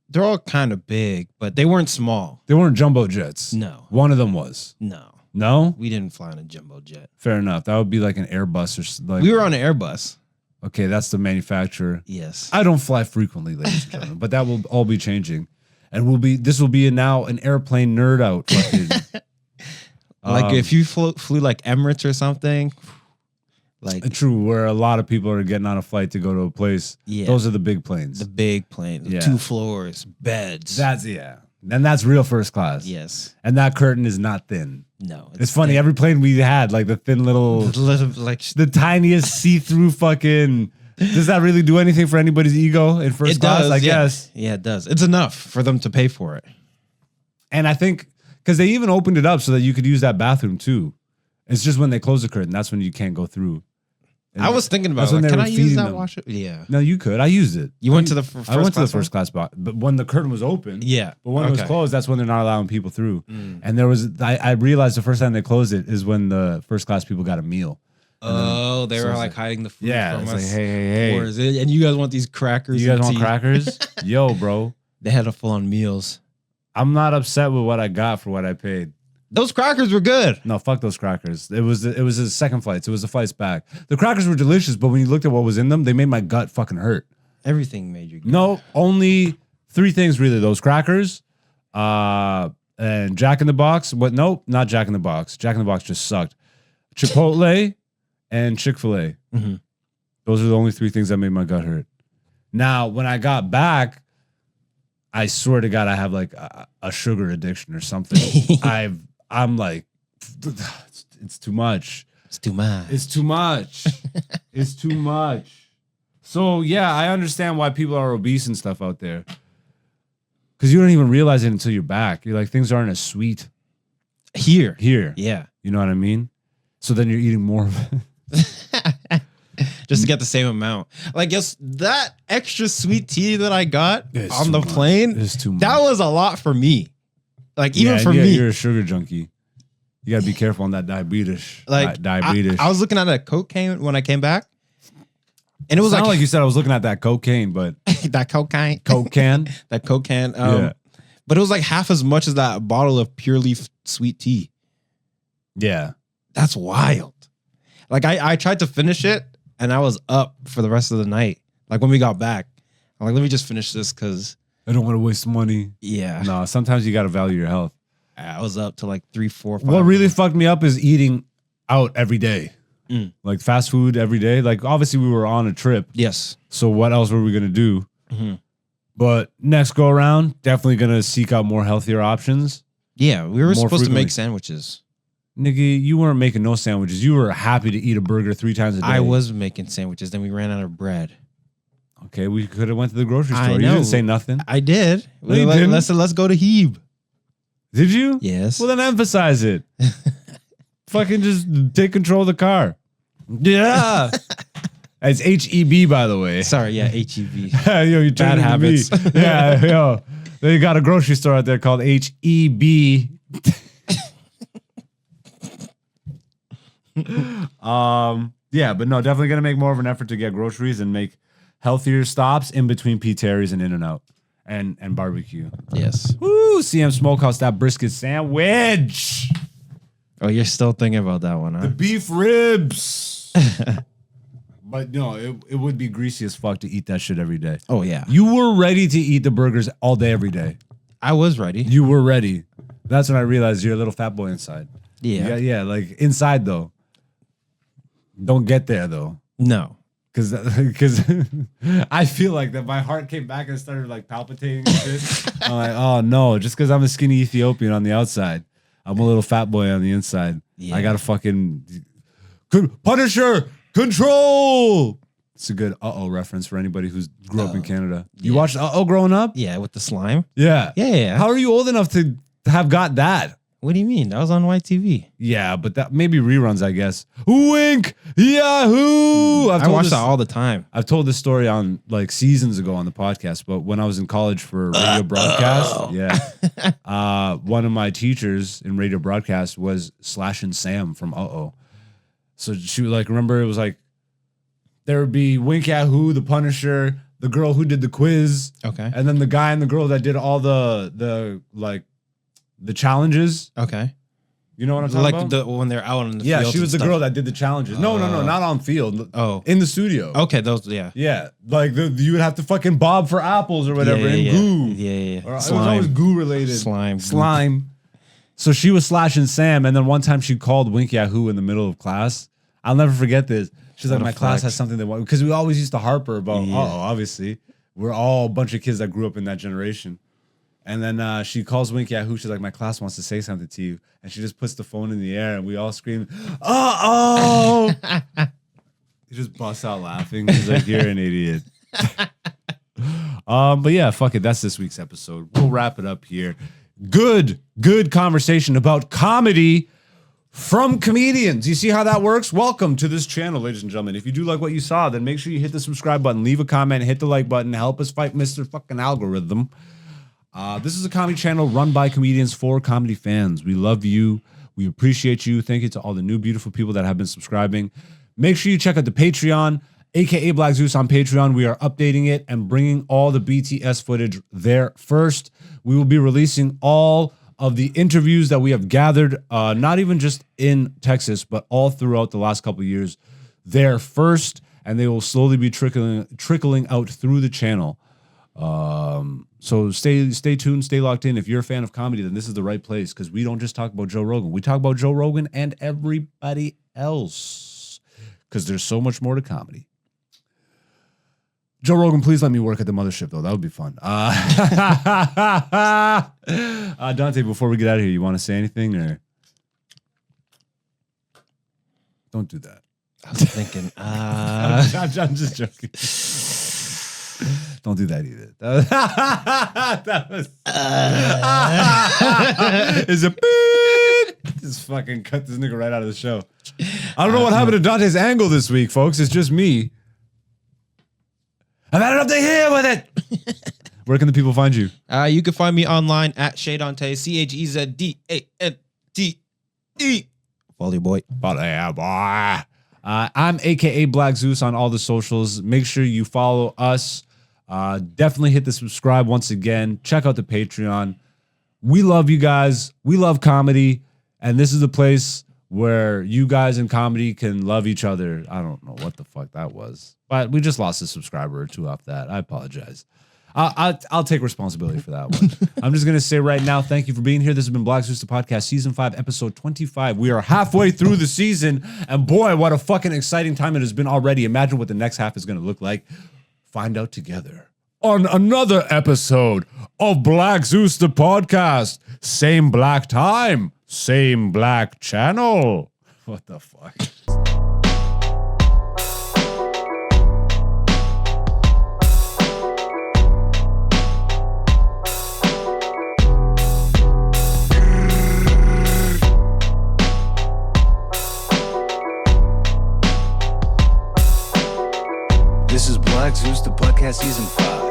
They're all kind of big, but they weren't small. They weren't jumbo jets. No. One of them was. No. No? We didn't fly on a jumbo jet. Fair enough. That would be like an Airbus or like. We were on an Airbus. Okay, that's the manufacturer. Yes. I don't fly frequently, ladies and gentlemen, but that will all be changing. And this will be now an airplane nerd out. Like if you flew like Emirates or something, like true, where a lot of people are getting on a flight to go to a place. Yeah. Those are the big planes. the big plane, the Yeah. 2 floors, beds. That's and that's real first class. Yes. And that curtain is not thin. No. It's funny. Every plane we had, like the thin little, like the tiniest see-through fucking. Does that really do anything for anybody's ego in first it class? does, I yeah. guess. Yeah, it does. It's enough for them to pay for it. And I think because they even opened it up so that you could use that bathroom too. It's just when they close the curtain, that's when you can't go through. And I was thinking about that's when like, they can were I use feeding that them. washer? Yeah. No, you could. I used it. You went to the first I went to the class first class spot, but when the curtain was open, Yeah. But when it was Okay. closed, that's when they're not allowing people through. And there was, I realized the first time they closed it is when the first class people got a meal. Oh, they so were it's like like- hiding the food Yeah, from it's us. like, hey. Or is it- and you guys want these crackers? You guys and want tea? crackers? Yo, bro. They had a full-on meals. I'm not upset with what I got for what I paid. Those crackers were good. No, fuck those crackers. It was the second flights. It was the flights back. The crackers were delicious, but when you looked at what was in them, they made my gut fucking hurt. Everything made you good. No, only 3 things really. Those crackers, and Jack in the Box. What? Nope, not Jack in the Box. Jack in the Box just sucked. Chipotle and Chick-fil-A. Mhm. Those are the only 3 things that made my gut hurt. Now, when I got back, I swear to God, I have like a sugar addiction or something. I'm like, it's too much. It's too much. It's too much. It's too much. So yeah, I understand why people are obese and stuff out there. Because you don't even realize it until you're back. You're like, things aren't as sweet Here. here. Yeah. You know what I mean? So then you're eating more of it. Just to get the same amount. Like, yes, that extra sweet tea that I got It's on too the much. plane, It's too much. that was a lot for me. Like, even Yeah, for yeah, me. you're a sugar junkie. You gotta be careful on that diabetes. Like, diabetes. I was looking at a cocaine when I came back. And it was Sound like, like you said I was looking at that cocaine, but that cocaine. Coke can. That cocaine. Yeah. But it was like half as much as that bottle of pure leaf sweet tea. Yeah. That's wild. Like, I tried to finish it and I was up for the rest of the night. Like, when we got back, I'm like, let me just finish this because, I don't want to waste money. yeah. No, sometimes you gotta value your health. I was up to like 3, 4, 5. What really fucked me up is eating out every day. Mm. Like fast food every day. Like obviously we were on a trip. Yes. So what else were we gonna do? Mhm. But next go around, definitely gonna seek out more healthier options. Yeah, we were More supposed to frequently. make sandwiches. Nigga, you weren't making no sandwiches. You were happy to eat a burger 3 times a day. I was making sandwiches, then we ran out of bread. Okay, we could have went to the grocery I store. You know. didn't say nothing. I did. No, you didn't. Let's go to Hebe. Did you? Yes. Well, then emphasize it. Fucking just take control of the car. Yeah. It's HEB, by the way. Sorry, yeah, HEB. Yo, you Bad habits. Yeah, yo. They got a grocery store out there called HEB. Yeah, but no, definitely gonna make more of an effort to get groceries and make healthier stops in between P. Terry's and In-N-Out. and barbecue. Yes. Woo! CM Smokehouse, that brisket sandwich. Oh, you're still thinking about that one, huh? The beef ribs. But no, it would be greasy as fuck to eat that shit every day. Oh, yeah. You were ready to eat the burgers all day, every day. I was ready. You were ready. That's when I realized you're a little fat boy inside. Yeah. Yeah, like inside though. Don't get there though. No. Cause I feel like that my heart came back and started like palpitating and shit. I'm like, oh no, just because I'm a skinny Ethiopian on the outside, I'm a little fat boy on the inside. Yeah. I gotta fucking Punisher control. It's a good reference for anybody who's grew up in Canada. You watched growing up? Yeah, with the slime. Yeah. Yeah. How are you old enough to have got that? What do you mean? That was on YTV. Yeah, but that maybe reruns, I guess. Wink, Yahoo! I watched that all the time. I've told this story on like seasons ago on the podcast, but when I was in college for radio broadcast, one of my teachers in radio broadcast was Slash and Sam from So she would like remember it was like there would be Wink Yahoo, the Punisher, the girl who did the quiz, Okay. and then the guy and the girl that did all the challenges. Okay. You know what I'm talking about? Like when they're out in the Yeah, fields she was the and stuff. girl that did the challenges. No, not on field. Oh. In the studio. Okay, those, yeah. Yeah, like you would have to fucking bob for apples or whatever and goo. Yeah. Or it was always goo related. Slime. So she was Slash and Sam, and then one time she called Wink Yahoo in the middle of class. I'll never forget this. She's like, What a my class flex. has something they want, because we always used to harp her about, Yeah. obviously. We're all a bunch of kids that grew up in that generation. And then she calls Wink Yahoo. She's like, my class wants to say something to you. And she just puts the phone in the air and we all scream, uh-oh. He just busts out laughing. He's like, you're an idiot. But yeah, fuck it. That's this week's episode. We'll wrap it up here. Good conversation about comedy from comedians. You see how that works? Welcome to this channel, ladies and gentlemen. If you do like what you saw, then make sure you hit the subscribe button, leave a comment, hit the like button, help us fight Mr. fucking algorithm. This is a comedy channel run by comedians for comedy fans. We love you. We appreciate you. Thank you to all the new beautiful people that have been subscribing. Make sure you check out the Patreon, aka Black Zeus on Patreon. We are updating it and bringing all the BTS footage there first. We will be releasing all of the interviews that we have gathered, not even just in Texas, but all throughout the last couple of years there first, and they will slowly be trickling out through the channel. So stay tuned, stay locked in. If you're a fan of comedy, then this is the right place, because we don't just talk about Joe Rogan. We talk about Joe Rogan and everybody else, because there's so much more to comedy. Joe Rogan, please let me work at the mothership, though. That would be fun. Dante, before we get out of here, you want to say anything, or don't do that? I was thinking, I'm just joking. Don't do that either. That was is a beep. Just fucking cut this nigga right out of the show. I don't know what happened to Dante's angle this week, folks. It's just me. I've had enough to hear with it. Where can the people find you? you can find me online at Shaydante, CHEZDANTE. Follow your boy. I'm aka Black Zeus on all the socials. Make sure you follow us. Definitely hit the subscribe once again. Check out the Patreon. We love you guys. We love comedy. And this is the place where you guys in comedy can love each other. I don't know what the fuck that was, but we just lost a subscriber or two off that. I apologize. I'll take responsibility for that one. I'm just going to say right now, thank you for being here. This has been Black Zeus, the podcast, season 5, episode 25. We are halfway through the season, and boy, what a fucking exciting time it has been already. Imagine what the next half is going to look like. Find out together on another episode of Black Zeus, the podcast. Same black time, same black channel. What the fuck? This is Black Zeus, the podcast, season 5.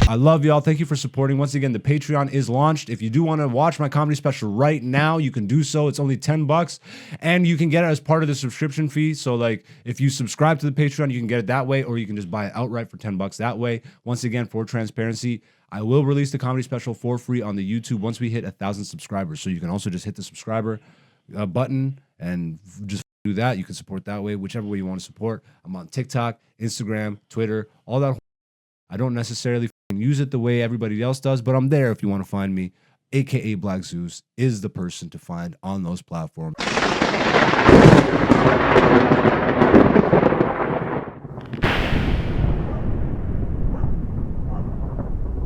I love y'all. Thank you for supporting. Once again, the Patreon is launched. If you do want to watch my comedy special right now, you can do so. It's only $10 and you can get it as part of the subscription fee. So like if you subscribe to the Patreon, you can get it that way, or you can just buy it outright for $10 that way. Once again, for transparency, I will release the comedy special for free on the YouTube once we hit 1,000 subscribers. So you can also just hit the subscriber button and just do that. You can support that way, whichever way you want to support. I'm on TikTok, Instagram, Twitter, all that. I don't necessarily use it the way everybody else does, but I'm there if you want to find me. AKA Black Zeus is the person to find on those platforms.